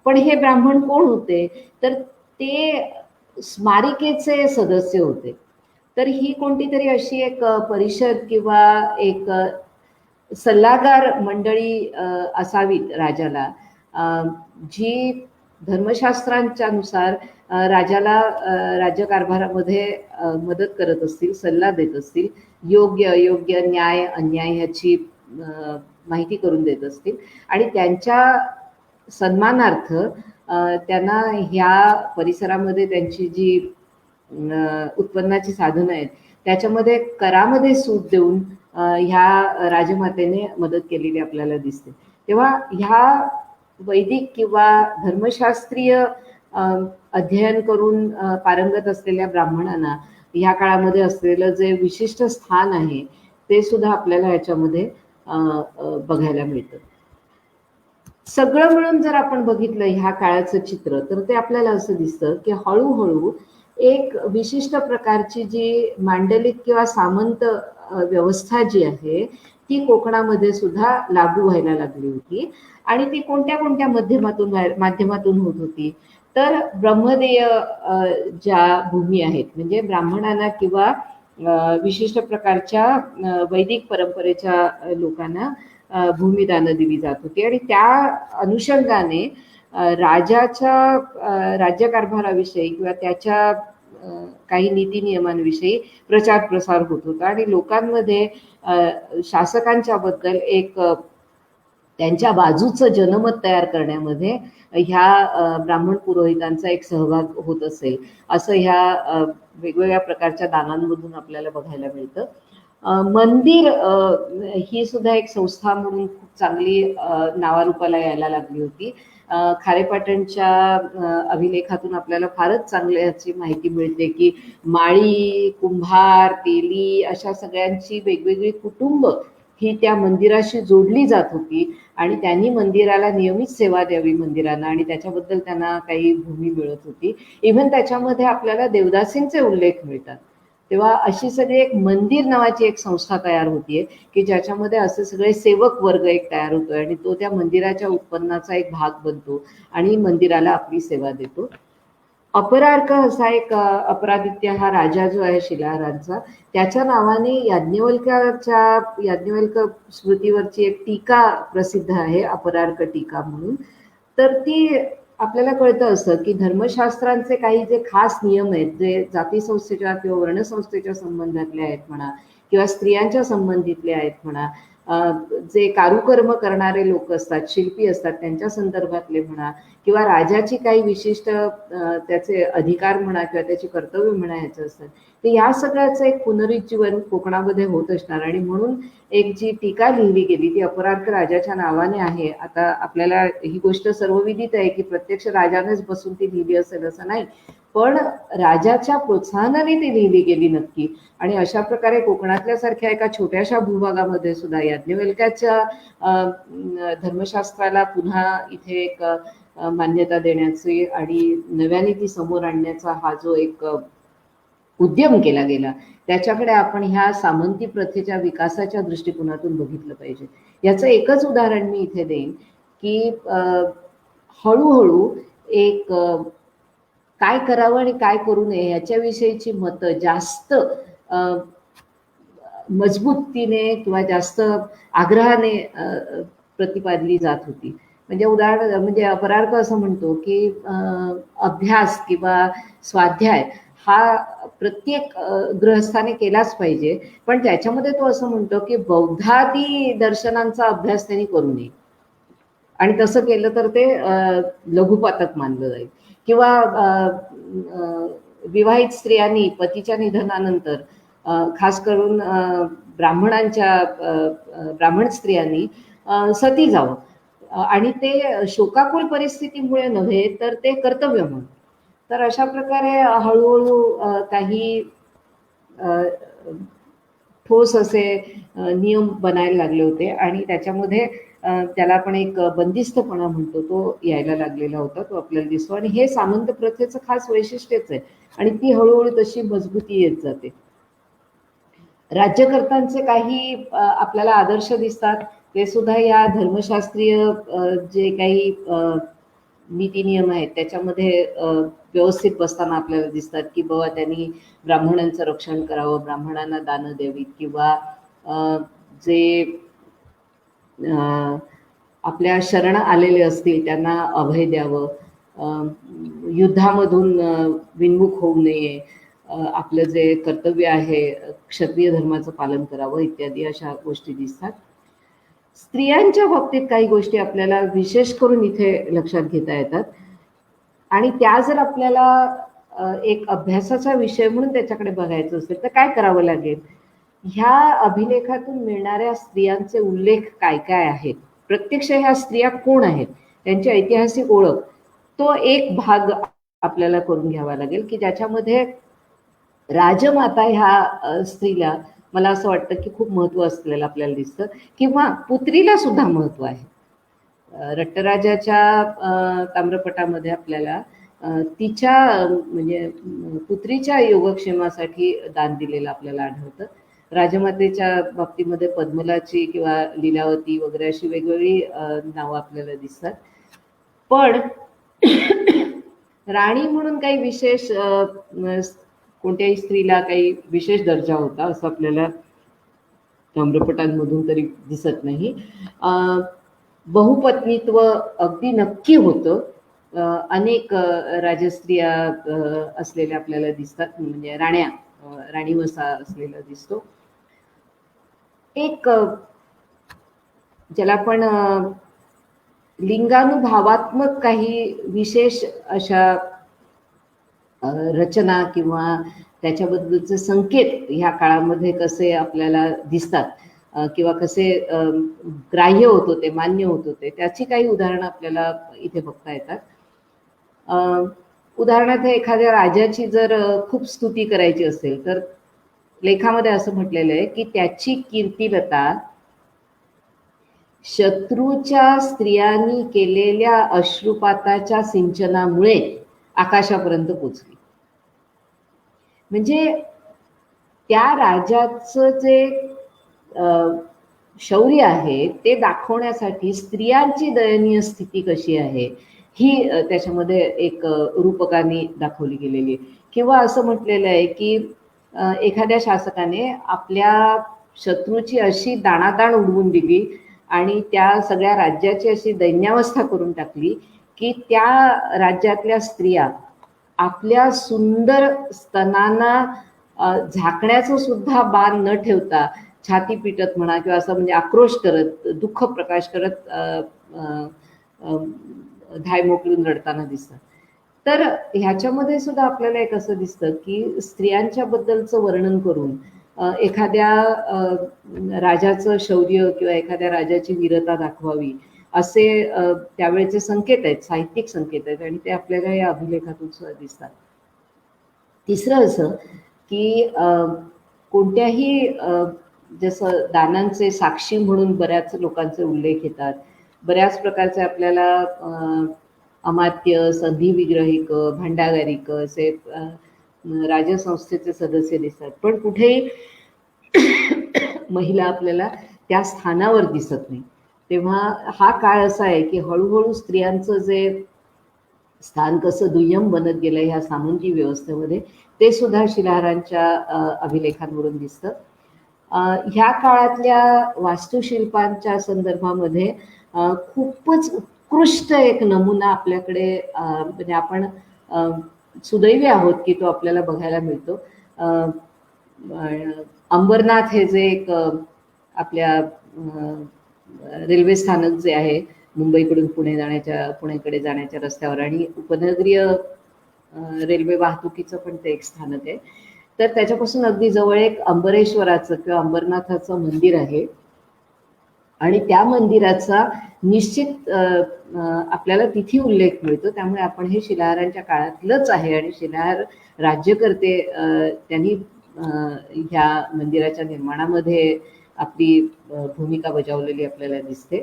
पण हे ब्राह्मण कोण होते, तर ते स्मारिकेचे सदस्य होते. तर ही कोणती तरी अशी एक परिषद किंवा एक सल्लागार मंडळी असावीत राजाला, जी धर्मशास्त्रांच्या नुसार राजाला राज्यकारभारामध्ये मदत करत असतील, सल्ला देत असतील, योग्य अयोग्य न्याय अन्याय ह्याची माहिती करून देत असतील आणि त्यांच्या सन्मानार्थ त्यांना ह्या परिसरामध्ये त्यांची जी उत्पन्नाची साधनं आहेत त्याच्यामध्ये करामध्ये सूट देऊन ह्या राजमातेने मदत केलेली आपल्याला दिसते. तेव्हा ह्या वैदिक किंवा धर्मशास्त्रीय अध्ययन करून पारंगत असलेल्या ब्राह्मणांना ह्या काळामध्ये असलेलं जे विशिष्ट स्थान आहे ते सुद्धा आपल्याला याच्यामध्ये बघायला मिळतं. सगळं मिळून जर आपण बघितलं ह्या काळाचं चित्र, तर ते आपल्याला असं दिसतं की हळूहळू एक विशिष्ट प्रकारची जी मांडलिक किंवा सामंत व्यवस्था जी आहे ती कोकणामध्ये सुद्धा लागू व्हायला लागली होती. आणि ती कोणत्या कोणत्या माध्यमातून होत होती, तर ब्रह्मदेय ज्या भूमी आहेत, म्हणजे ब्राह्मणांना किंवा विशिष्ट प्रकारच्या वैदिक परंपरेच्या लोकांना भूमिदानं दिली जात होती आणि त्या अनुषंगाने राजाच्या राज्यकारभाराविषयी किंवा त्याच्या काही नीती नियमांविषयी प्रचार प्रसार होत होता आणि लोकांमध्ये शासकांच्या बद्दल एक त्यांच्या बाजूचं जनमत तयार करण्यामध्ये ह्या ब्राह्मण पुरोहितांचा एक सहभाग होत असेल असं ह्या वेगवेगळ्या प्रकारच्या दानांमधून आपल्याला बघायला मिळतं. मंदिर ही सुद्धा एक संस्था म्हणून खूप चांगली नावारूपाला यायला लागली होती. खारेपाटणच्या अभिलेखातून आपल्याला फारच चांगली याची माहिती मिळते की माळी, कुंभार, तेली अशा सगळ्यांची वेगवेगळी कुटुंब ही त्या मंदिराशी जोडली जात होती आणि त्यांनी मंदिराला नियमित सेवा द्यावी मंदिरांना आणि त्याच्याबद्दल त्यांना काही भूमी मिळत होती. इव्हन त्याच्यामध्ये आपल्याला देवदासींचे उल्लेख मिळतात. तेव्हा अशी सगळी एक मंदिर नावाची एक संस्था तयार होतीये की ज्याच्यामध्ये असे सगळे सेवक वर्ग एक तयार होतोय आणि तो त्या मंदिराच्या उत्पन्नाचा एक भाग बनतो आणि मंदिराला आपली सेवा देतो. अपरार्क असा एक अपरादित्य हा राजा जो आहे शिलाहारांचा, त्याच्या नावाने याज्ञवल्क स्मृतीवरची एक टीका प्रसिद्ध आहे, अपरार्क टीका म्हणून. तर ती आपल्याला कळतं असं की धर्मशास्त्रांचे काही जे खास नियम आहेत जे जातीसंस्थेच्या किंवा वर्णसंस्थेच्या संबंधातले आहेत म्हणा किंवा स्त्रियांच्या संबंधितले आहेत म्हणा, जे कारुकर्म करणारे लोक असतात, शिल्पी असतात, त्यांच्या संदर्भातले म्हणा किंवा राजाची काही विशिष्ट त्याचे अधिकार म्हणा किंवा त्याची कर्तव्य म्हणा ह्याचं असतात, तर या सगळ्याचं एक पुनरुज्जीवन कोकणामध्ये होत असणार आणि म्हणून एक जी टीका लिहिली गेली ती अपरार्क राजाच्या नावाने आहे. आता आपल्याला ही गोष्ट सर्वविदित आहे की प्रत्यक्ष राजानेच बसून ती लिहिली असेल असं नाही, पण राजाच्या प्रोत्साहनाने ती लिहिली गेली नक्की. आणि अशा प्रकारे कोकणातल्या सारख्या एका छोट्याशा भूभागामध्ये सुद्धा याज्ञवल्क्याच्या धर्मशास्त्राला पुन्हा इथे एक मान्यता देण्याची आणि नव्याने ती समोर आणण्याचा हा जो एक उद्यम केला गेला त्याच्याकडे आपण ह्या सामंती प्रथेच्या विकासाच्या दृष्टिकोनातून बघितलं पाहिजे. याचं एकच उदाहरण मी इथे देईन की हळूहळू एक काय करावं आणि काय करू नये याच्याविषयीची मतं जास्त मजबूतीने किंवा जास्त आग्रहाने प्रतिपादली जात होती. म्हणजे अपरार्क असं म्हणतो की अभ्यास किंवा स्वाध्याय हा प्रत्येक गृहस्थाने केलाच पाहिजे, पण त्याच्यामध्ये तो असं म्हणतो की बौद्धादी दर्शनांचा अभ्यास त्यांनी करू नये आणि तसं केलं तर ते लघुपातक मानलं जाईल. किंवा विवाहित स्त्रियांनी पतीच्या निधनानंतर खास करून ब्राह्मण स्त्रियांनी सती जावं आणि ते शोकाकुल परिस्थितीमुळे नव्हे तर ते कर्तव्य म्हणून. तर अशा प्रकारे हळूहळू काही ठोस असे नियम बनायला लागले होते आणि त्याच्यामध्ये त्याला आपण एक बंदिस्तपणा म्हणतो तो यायला लागलेला होता, तो आपल्याला दिसतो. आणि हे सामंत प्रथेचं खास वैशिष्ट्यच आहे आणि ती हळूहळू तशी मजबूती येत जाते. राज्यकर्त्यांचे काही आपल्याला आदर्श दिसतात ते सुद्धा या धर्मशास्त्रीय जे काही नीती नियम आहेत त्याच्यामध्ये व्यवस्थित बसताना आपल्याला दिसतात की बाबा त्यांनी ब्राह्मणांचं रक्षण करावं, ब्राह्मणांना दानं द्यावीत, किंवा जे आपल्या शरण आलेले असतील त्यांना अभय द्यावं, युद्धामधून विन्मुख होऊ नये, आपलं जे कर्तव्य आहे क्षत्रिय धर्माचं पालन करावं इत्यादी अशा गोष्टी दिसतात. स्त्रियांच्या बाबतीत काही गोष्टी आपल्याला विशेष करून इथे लक्षात घेता येतात आणि त्या जर आपल्याला एक अभ्यासाचा विषय म्हणून त्याच्याकडे बघायचं असेल तर काय करावं लागेल, ह्या अभिलेखातून मिळणाऱ्या स्त्रियांचे उल्लेख काय काय आहेत, प्रत्यक्ष ह्या स्त्रिया कोण आहेत, त्यांची ऐतिहासिक ओळख, तो एक भाग आपल्याला करून घ्यावा लागेल की ज्याच्यामध्ये राजमाता ह्या स्त्रीला मला असं वाटतं की खूप महत्त्व असलेलं आपल्याला दिसतं, किंवा पुत्रीला सुद्धा महत्त्व आहे. रट्टराजाच्या ताम्रपटामध्ये आपल्याला तिच्या म्हणजे पुत्रीच्या योगक्षेमासाठी दान दिलेलं आपल्याला आढळतं. राजमातेच्या बाबतीमध्ये पद्मलाची किंवा लीलावती वगैरे अशी वेगवेगळी नावं आपल्याला दिसतात. पण राणी म्हणून काही विशेष कोणत्याही स्त्रीला काही विशेष दर्जा होता असं आपल्याला ताम्रपटांमधून तरी दिसत नाही. बहुपत्नीत्व अगदी नक्की होतं. अनेक राजस्त्रिया असलेल्या आपल्याला दिसतात, म्हणजे राणी वसा असलेला दिसतो. एक ज्याला आपण लिंगानुभावात्मक काही विशेष अशा रचना किंवा त्याच्याबद्दलचे संकेत ह्या काळामध्ये कसे आपल्याला दिसतात किंवा कसे ग्राह्य होत होते, मान्य होत होते, त्याची काही उदाहरणं आपल्याला इथे बघता येतात. उदाहरणार्थ एखाद्या राजाची जर खूप स्तुती करायची असेल तर लेखामध्ये असं म्हटलेलं आहे की त्याची कीर्तिलता शत्रूच्या स्त्रियांनी केलेल्या अश्रुपाताच्या सिंचनामुळे आकाशापर्यंत पोचली. म्हणजे त्या राजाचं जे शौर्य आहे ते दाखवण्यासाठी स्त्रियांची दयनीय स्थिती कशी आहे ही त्याच्यामध्ये एक रूपकाने दाखवली गेलेली आहे. किंवा असं म्हटलेलं आहे की एखाद्या शासकाने आपल्या शत्रूची अशी दाणादाण उडवून दिली आणि त्या सगळ्या राज्याची अशी दैन्यावस्था करून टाकली की त्या राज्यातल्या स्त्रिया आपल्या सुंदर स्तनांना झाकण्याचं सुद्धा बाण न ठेवता छाती पिटत म्हणा किंवा असं म्हणजे आक्रोश करत, दुःख प्रकाश करत धाय मोकळून रडताना दिसतात. तर ह्याच्यामध्ये सुद्धा आपल्याला एक असं दिसतं की स्त्रियांच्या बद्दलचं वर्णन करून एखाद्या राजाचं शौर्य किंवा एखाद्या राजाची वीरता दाखवावी असे त्यावेळेचे संकेत आहेत, साहित्यिक संकेत आहेत, आणि ते आपल्याला या अभिलेखातून सुद्धा दिसतात. तिसरं असं की कोणत्याही जसं दानांचे साक्षी म्हणून बऱ्याच लोकांचे उल्लेख येतात, बऱ्याच प्रकारचे आपल्याला अमात्य, संधी विग्रहिक, भांडागारिक असे राजसंस्थेचे सदस्य दिसतात, पण कुठेही महिला आपल्याला त्या स्थानावर दिसत नाही. तेव्हा हा काळ असा आहे की हळूहळू स्त्रियांचं जे स्थान कसं दुय्यम बनत गेलं ह्या सामंती व्यवस्थेमध्ये ते सुद्धा शिलाहारांच्या अभिलेखांवरून दिसतं. ह्या काळातल्या वास्तुशिल्पांच्या संदर्भामध्ये खूपच उत्कृष्ट एक नमुना आपल्याकडे म्हणजे आपण सुदैवी आहोत की तो आपल्याला बघायला मिळतो. अंबरनाथ हे जे एक आपल्या रेल्वे स्थानक जे आहे मुंबईकडून पुणेकडे जाण्याच्या रस्त्यावर, आणि उपनगरीय रेल्वे वाहतुकीचं पण ते एक स्थानक आहे. तर त्याच्यापासून अगदी जवळ एक अंबरेश्वराचं किंवा अंबरनाथाचं मंदिर आहे आणि त्या मंदिराचा निश्चित आपल्याला तिथे उल्लेख मिळतो. त्यामुळे आपण हे शिलाहारांच्या काळातलंच आहे आणि शिलाहार राज्यकर्ते त्यांनी ह्या मंदिराच्या निर्माणामध्ये आपली भूमिका बजावलेली आपल्याला दिसते.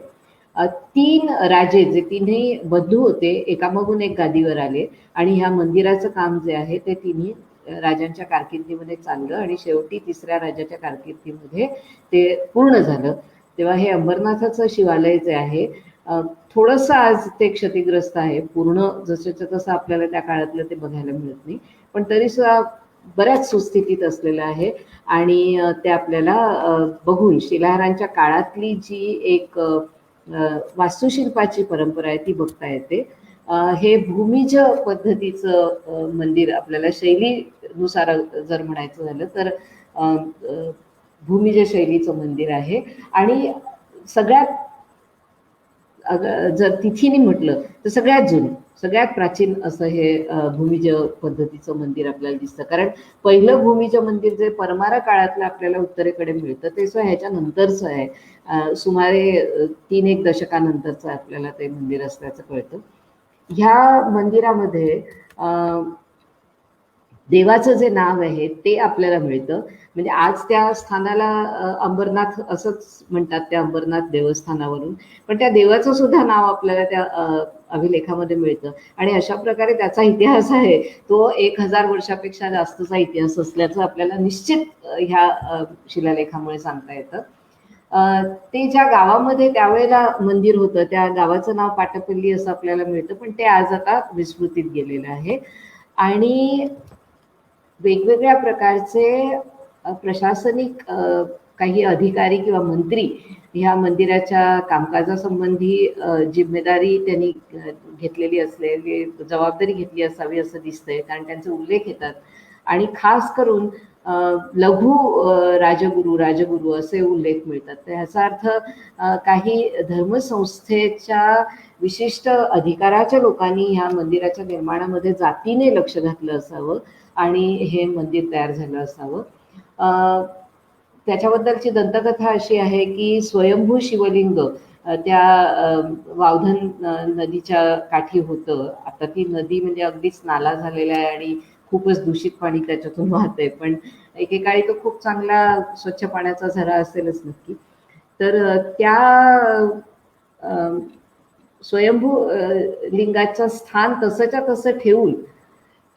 3 राजे जे तिन्ही बंधू होते एकामागून एक गादीवर आले आणि ह्या मंदिराचं काम जे आहे ते तिन्ही राजांच्या कारकिर्दीमध्ये चाललं आणि शेवटी 3ऱ्या राजाच्या कारकिर्दीमध्ये ते पूर्ण झालं. तेव्हा हे अंबरनाथाचं शिवालय जे आहे थोडंसं आज ते क्षतिग्रस्त आहे. पूर्ण जसंच्या तसं आपल्याला त्या काळातलं ते बघायला मिळत नाही, पण तरी सुद्धा बऱ्याच सुस्थितीत असलेलं आहे. आणि ते आपल्याला बघून शिलाहारांच्या काळातली जी एक वास्तुशिल्पाची परंपरा आहे ती बघता येते. हे भूमिज पद्धतीचं मंदिर आपल्याला शैलीनुसार जर म्हणायचं झालं तर भूमिज शैलीचं मंदिर आहे. आणि सगळ्यात जर तिथीने म्हटलं तर सगळ्यात जुनं सगळ्यात प्राचीन असं हे भूमिज पद्धतीचं मंदिर आपल्याला दिसतं. कारण पहिलं भूमिज मंदिर जे परमारा काळातलं आपल्याला उत्तरेकडे मिळतं ते सुद्धा ह्याच्या नंतरचं आहे. सुमारे 3-1 दशकानंतरचं आपल्याला ते मंदिर असल्याचं कळतं. ह्या मंदिरामध्ये देवाचं जे नाव आहे ते आपल्याला मिळतं. म्हणजे आज त्या स्थानाला अंबरनाथ असंच म्हणतात, त्या अंबरनाथ देवस्थानावरून, पण त्या देवाचं सुद्धा नाव आपल्याला त्या अभिलेखामध्ये मिळतं. आणि अशा प्रकारे त्याचा इतिहास आहे तो 1000 वर्षापेक्षा जास्तचा इतिहास असल्याचं आपल्याला निश्चित ह्या शिलालेखामुळे सांगता येतं. ते ज्या गावामध्ये त्यावेळेला मंदिर होतं त्या गावाचं नाव पाटपल्ली असं आपल्याला मिळतं, पण ते आज आता विस्मृतीत गेलेलं आहे. आणि वेगवेगळ्या प्रकारचे प्रशासनिक काही अधिकारी किंवा मंत्री ह्या मंदिराच्या कामकाजासंबंधी जिम्मेदारी त्यांनी घेतलेली असलेली जबाबदारी घेतली असावी असं दिसतंय, कारण त्यांचे उल्लेख येतात. आणि खास करून लघु राजगुरू असे उल्लेख मिळतात. तर ह्याचा अर्थ काही धर्मसंस्थेच्या विशिष्ट अधिकाराच्या लोकांनी ह्या मंदिराच्या निर्माणामध्ये जातीने लक्ष घातलं असावं आणि हे मंदिर तयार झालं असावं. त्याच्याबद्दलची दंतकथा अशी आहे की स्वयंभू शिवलिंग त्या वावधन नदीच्या काठी होतं. आता ती नदी म्हणजे अगदीच नाला झालेला आहे आणि खूपच दूषित पाणी त्याच्यातून वाहतंय, पण एकेकाळी तो खूप चांगला स्वच्छ पाण्याचा झरा असेलच नक्की. तर त्या स्वयंभू लिंगाचं स्थान तसंच्या तसं ठेवून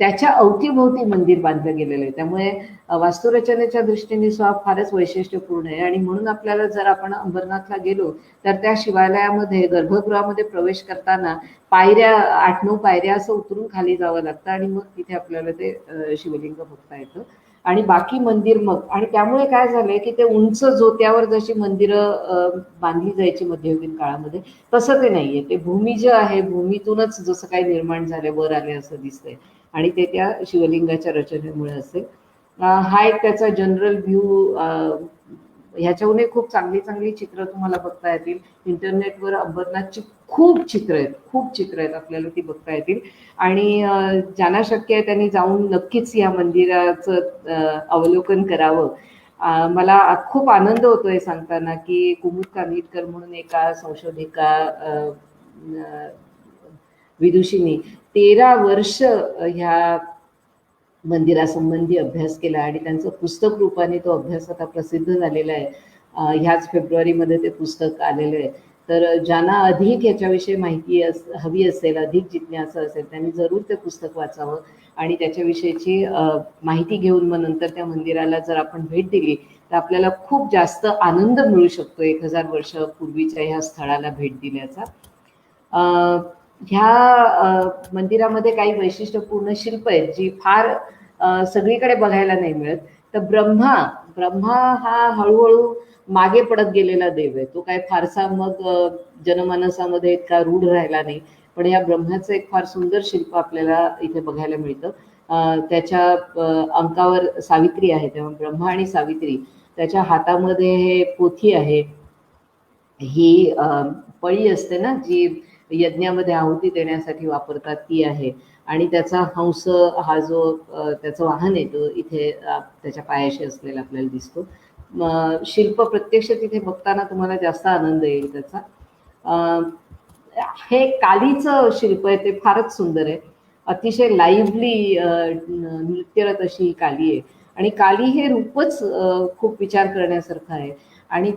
त्याच्या अवतीभोवती मंदिर बांधलं गेलेलं आहे. त्यामुळे वास्तुरचनेच्या दृष्टीने सुद्धा फारच वैशिष्ट्यपूर्ण आहे. आणि म्हणून आपल्याला जर आपण अंबरनाथला गेलो तर त्या शिवालयामध्ये गर्भगृहामध्ये प्रवेश करताना पायऱ्या 8-9 पायऱ्या असं उतरून खाली जावं लागतं आणि मग तिथे आपल्याला ते शिवलिंग बघता येतं. आणि बाकी मंदिर मग, आणि त्यामुळे काय झालंय की ते उंच जोत्यावर जशी मंदिरं बांधली जायची मध्ययुगीन काळामध्ये तसं ते नाहीये. ते भूमी जे आहे भूमीतूनच जसं काही निर्माण झालंय वर आले असं दिसतंय आणि ते त्या शिवलिंगाच्या रचनेमुळे असेल. हा एक त्याचा जनरल व्ह्यू. ह्याच्याहूनही खूप चांगली चांगली चित्र तुम्हाला बघता येतील. इंटरनेटवर अंबरनाथची खूप चित्र आहेत आपल्याला ती बघता येतील. आणि ज्यांना शक्य आहे त्यांनी जाऊन नक्कीच या मंदिराचं अवलोकन करावं. मला खूप आनंद होतोय सांगताना की कुमुद कानिटकर म्हणून एका संशोधिका विदुषींनी 13 वर्ष ह्या मंदिरासंबंधी अभ्यास केला आणि त्यांचं पुस्तक रूपाने तो अभ्यास आता प्रसिद्ध झालेला आहे. ह्याच फेब्रुवारीमध्ये ते पुस्तक आलेलं आहे. तर ज्यांना अधिक याच्याविषयी माहिती हवी असेल, अधिक जिज्ञासा असेल, त्यांनी जरूर ते पुस्तक वाचावं आणि त्याच्याविषयीची माहिती घेऊन मग नंतर त्या मंदिराला जर आपण भेट दिली तर आपल्याला खूप जास्त आनंद मिळू शकतो 1000 वर्षापूर्वीच्या ह्या स्थळाला भेट दिल्याचा. ह्या मंदिरामध्ये काही वैशिष्ट्यपूर्ण शिल्प आहेत जी फार सगळीकडे बघायला नाही मिळत. तर ब्रह्मा हा हळूहळू मागे पडत गेलेला देव आहे. तो काय फारसा मग जनमानसामध्ये इतका रूढ राहिला नाही, पण या ब्रह्माचं एक फार सुंदर शिल्प आपल्याला इथे बघायला मिळतं. त्याच्या अंकावर सावित्री आहे, तेव्हा ब्रह्मा आणि सावित्री त्याच्या हातामध्ये हे पोथी आहे. ही पळी असते ना जी यज्ञामध्ये आहुती देण्यासाठी वापरतात ती आहे. आणि त्याचा हंस हा जो त्याचं वाहन आहे तो इथे त्याच्या पायाशी असलेला आपल्याला दिसतो. शिल्प प्रत्यक्ष तिथे बघताना तुम्हाला जास्त आनंद येईल त्याचा. हे कालीचं शिल्प आहे ते फारच सुंदर आहे. अतिशय लाईव्हली नृत्यरत अशी ही काली आहे. आणि काली हे रूपच खूप विचार करण्यासारखं आहे. आणि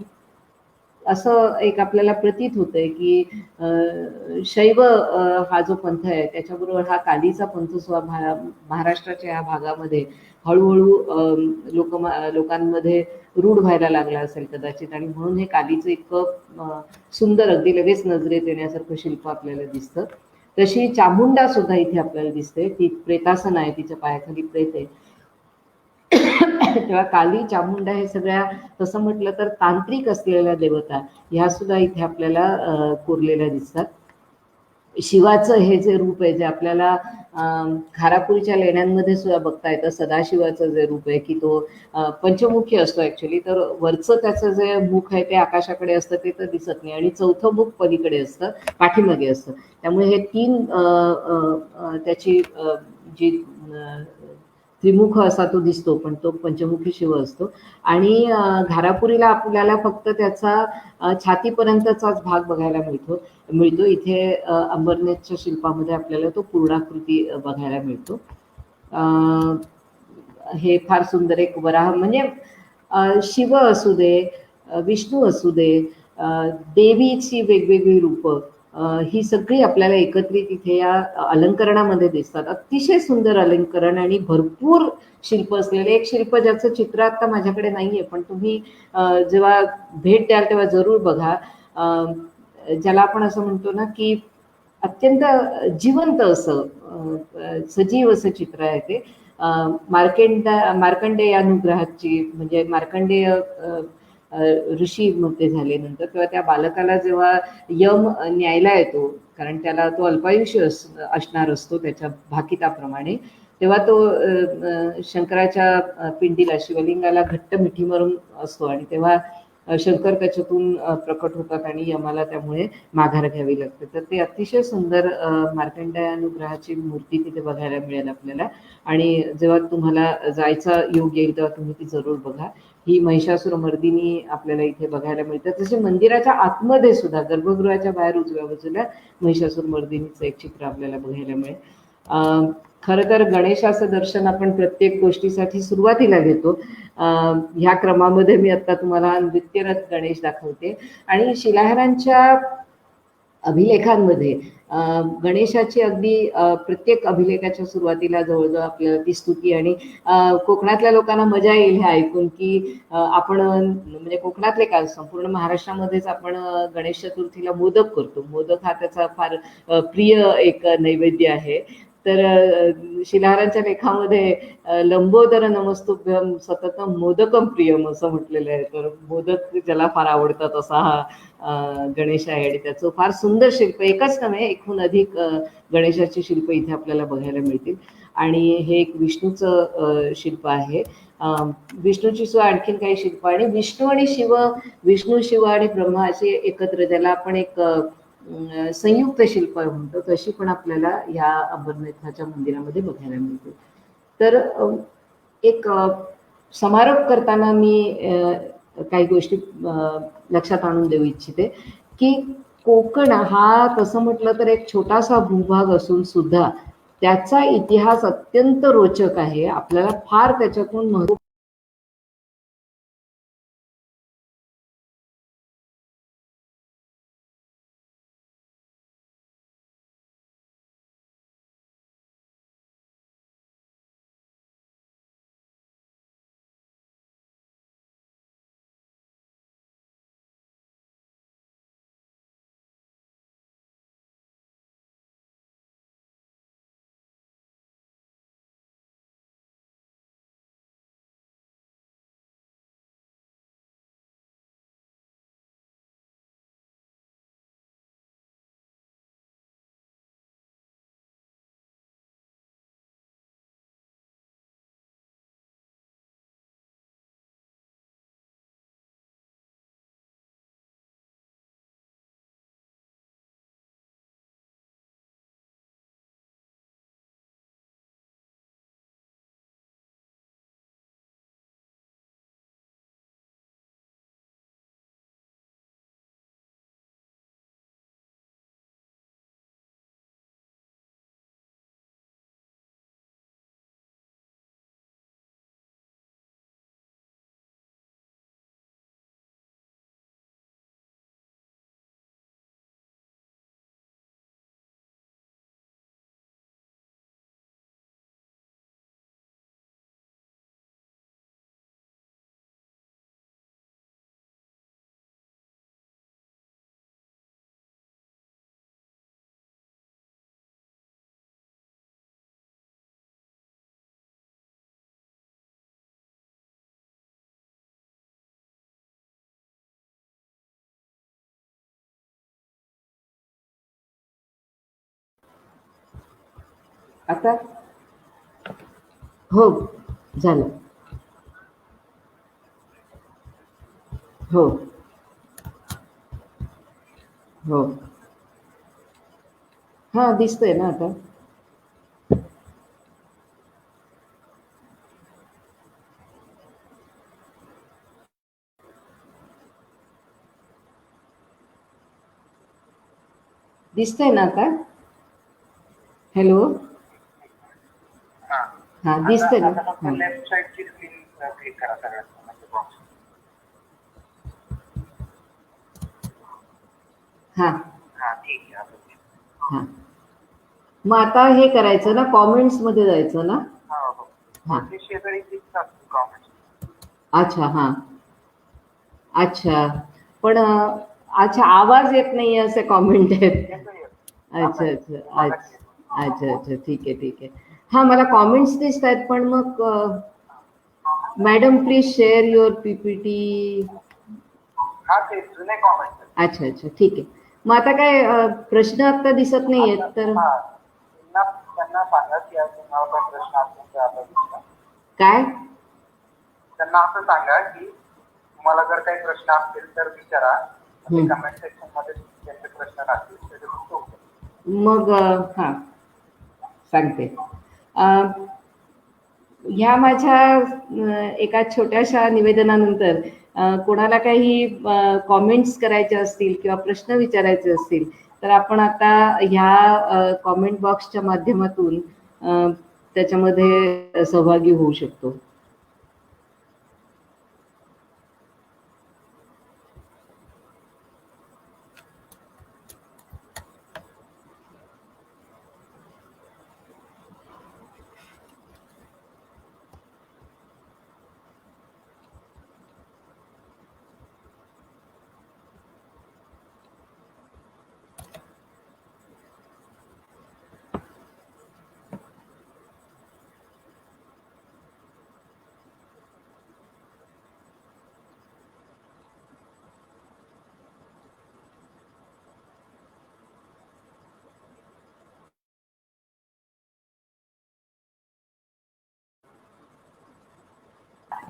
असं एक आपल्याला प्रतीत होतंय की शैव हा जो पंथ आहे त्याच्याबरोबर हा कालीचा पंथ सुद्धा महाराष्ट्राच्या या भागामध्ये हळूहळू लोकांमध्ये रूढ व्हायला लागला असेल कदाचित, आणि म्हणून हे कालीचं इतकं सुंदर, अगदी लगेच नजरेत येण्यासारखं शिल्प आपल्याला दिसतं. तशी चामुंडा सुद्धा इथे आपल्याला दिसते. ती प्रेतासन आहे, तिच्या पायाखाली प्रेत आहे. तेव्हा काली, चामुंडा हे सगळ्या, तसं म्हटलं तर तांत्रिक असलेल्या देवता ह्या सुद्धा इथे आपल्याला कोरलेल्या दिसतात. शिवाचं हे जे रूप आहे, जे आपल्याला घारापुरीच्या लेण्यांमध्ये सुद्धा बघता येतं, सदाशिवाचं जे रूप आहे की तो पंचमुखी असतो ऍक्च्युली. तर वरचं त्याचं जे मुख आहे ते आकाशाकडे असतं, ते तर दिसत नाही, आणि चौथं मुख पलीकडे असतं, पाठीमागे असतं. त्यामुळे हे तीन त्याची जी त्रिमुख असा तो दिसतो, पण तो पंचमुखी शिव असतो. आणि घारापुरीला आपल्याला फक्त त्याचा छातीपर्यंतचाच भाग बघायला मिळतो. इथे अंबरनाथच्या शिल्पामध्ये आपल्याला तो पूर्णाकृती बघायला मिळतो. हे फार सुंदर एक वराह, म्हणजे शिव असू दे, विष्णू असू दे, देवीची वेगवेगळी रूपं, ही सगळी आपल्याला एकत्रित इथे या अलंकरणामध्ये दिसतात. अतिशय सुंदर अलंकरण आणि भरपूर शिल्प असलेले एक शिल्प, ज्याचं चित्र आता माझ्याकडे नाहीये, पण तुम्ही जेव्हा भेट द्याल तेव्हा जरूर बघा. ज्याला आपण असं म्हणतो ना की अत्यंत जिवंत असं, सजीव असं चित्र आहे ते. मार्कंडेय अनुग्रहाची, म्हणजे मार्कंडेय ऋषी मोठे झाले नंतर, तेव्हा त्या बालकाला जेव्हा यम न्यायला येतो, कारण त्याला तो अल्पायुष्य असणार असतो त्याच्या भाकिताप्रमाणे, तेव्हा तो शंकराच्या पिंडीला, शिवलिंगाला घट्ट मिठी मारून असतो, आणि तेव्हा शंकर त्याच्यातून प्रकट होतात आणि यमाला त्यामुळे माघार घ्यावी लागते. तर ते अतिशय सुंदर मार्कंडेयानुग्रहाची मूर्ती तिथे बघायला मिळेल आपल्याला. आणि जेव्हा तुम्हाला जायचा योग येईल तेव्हा तुम्ही ती जरूर बघा. ही महिषासुरमर्दिनी आपल्याला इथे बघायला मिळतात. तसे मंदिराच्या आतमध्ये सुद्धा, गर्भगृहाच्या बाहेर उजव्या बाजूला महिषासुरमर्दिनीचं एक चित्र आपल्याला बघायला मिळेल. खरं तर गणेशाचं दर्शन आपण प्रत्येक गोष्टीसाठी सुरुवातीला घेतो. ह्या क्रमामध्ये मी आता तुम्हाला नृत्यरथ गणेश दाखवते. आणि शिलाहारांच्या अभिलेखांमध्ये गणेशाची अगदी प्रत्येक अभिलेखाच्या सुरुवातीला जवळजवळ आपल्याला ती स्तुती, आणि कोकणातल्या लोकांना मजा येईल हे ऐकून की आपण, म्हणजे कोकणातले काय, संपूर्ण महाराष्ट्रामध्येच आपण गणेश चतुर्थीला मोदक करतो. मोदक हा त्याचा फार प्रिय एक नैवेद्य आहे. तर शिलाहारांच्या लेखामध्ये लंबोदर नमस्तुभ्यम सततम मोदकम प्रियम असं म्हटलेलं आहे. तर मोदक ज्याला फार आवडतात असा हा गणेश आहे, आणि त्याचं फार सुंदर शिल्प, एकच नव्हे, एकहून अधिक गणेशाची शिल्प इथे आपल्याला बघायला मिळतील. आणि हे एक विष्णूचं शिल्प आहे. विष्णूची सुद्धा आणखीन काही शिल्प, आणि विष्णू आणि शिव, विष्णू, शिव आणि ब्रह्मा असे एकत्र, ज्याला आपण एक संयुक्त शिल्प म्हणतो, तशी पण आपल्याला ह्या अंबरनाथाच्या मंदिरामध्ये बघायला मिळते. तर एक समारोप करताना मी काही गोष्टी लक्षात आणून देऊ इच्छिते की कोकण हा तसं म्हटलं तर एक छोटासा भूभाग असून सुद्धा त्याचा इतिहास अत्यंत रोचक आहे. आपल्याला फार त्याच्यातून महत्व आता हो झालं. हो हो हा दिसतंय ना आता. दिसतंय ना आता. हॅलो. हा हा आता दिसतंय ना. आता फक्त हा लेफ्ट साईडची स्क्रीन क्लिक करा सगळ्यात म्हणजे बॉक्स. हा हा ठीक आहे आता ठीक. हा मग आता हे करायचं ना, कॉमेंट्स मध्ये जायचं ना. हो हो हा वरती शेजारी दिसतात कॉमेंट्स. अच्छा हा अच्छा पण अच्छा आवाज येत नाही असे कॉमेंट आहेत. येतो येतो. आता अच्छा येतो अच्छा मागाशी येतो. अच्छा अच्छा अच्छा ठीक आहे ठीक आहे. हा मला कॉमेंट्स दिसत आहेत पण मग madam please share your PPT. हा ते जुने कॉमेंट्स आहेत. अच्छा अच्छा ठीक आहे. मग आता काय प्रश्न आता दिसत नाही आता आहेत तर हा त्यांना सांगा की आज तुम्हाला काही प्रश्न असतील तर आता विचारा. काय. त्यांना असं सांगा की तुम्हाला जर काही प्रश्न असतील तर विचारा. ते कमेंट सेक्शन मध्ये त्यांचे प्रश्न टाकतील त्याचे तुमचं उत्तर. मग हा सांगते. ह्या माझ्या एका छोट्याशा निवेदनानंतर कोणाला काही कॉमेंट्स करायचे असतील किंवा प्रश्न विचारायचे असतील तर आपण आता ह्या कॉमेंट बॉक्सच्या माध्यमातून त्याच्यामध्ये सहभागी होऊ शकतो.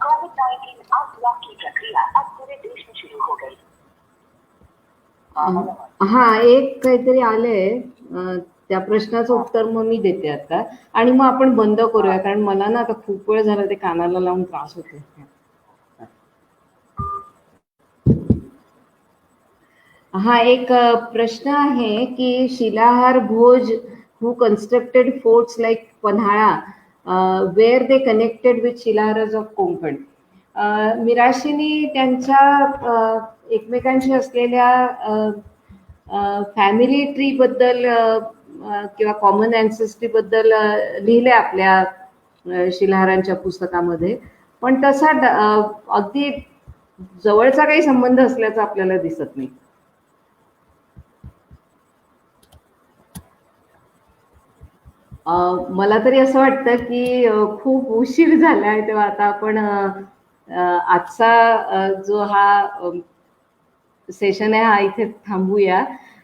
कोविड-19 अनलॉक की प्रक्रिया अब पूरे देश में शुरू हो गई. हा एक काहीतरी आलंय त्या प्रश्नाचं उत्तर मग मी देते आता आणि मग आपण बंद करूया कारण मला ना आता खूप वेळ झाला ते कानाला लावून त्रास होतो. हा एक प्रश्न आहे की Shilahara Bhoj who constructed forts like Panhala where they connected with शिलाहारज of Konkan. मिराशीनी त्यांच्या एकमेकांशी असलेल्या फॅमिली ट्री बद्दल किंवा कॉमन अँसेस्ट्री बद्दल लिहिले आपल्या शिलाहारांच्या पुस्तकामध्ये पण तसा अगदी जवळचा काही संबंध असल्याचं आपल्याला दिसत नाही. मला तरी असं वाटतं की खूप उशीर झालाय तेव्हा आता आपण आजचा जो हा सेशन आहे हा इथे थांबूया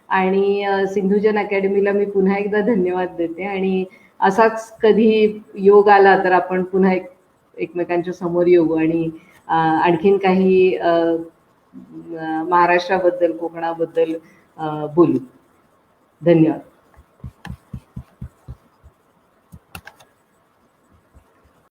आणि सिंधुजन अकॅडमीला मी पुन्हा एकदा धन्यवाद देते आणि असाच कधी योग आला तर आपण पुन्हा एकमेकांच्या समोर येऊ आणि आणखीन काही महाराष्ट्राबद्दल कोकणाबद्दल बोलू. धन्यवाद.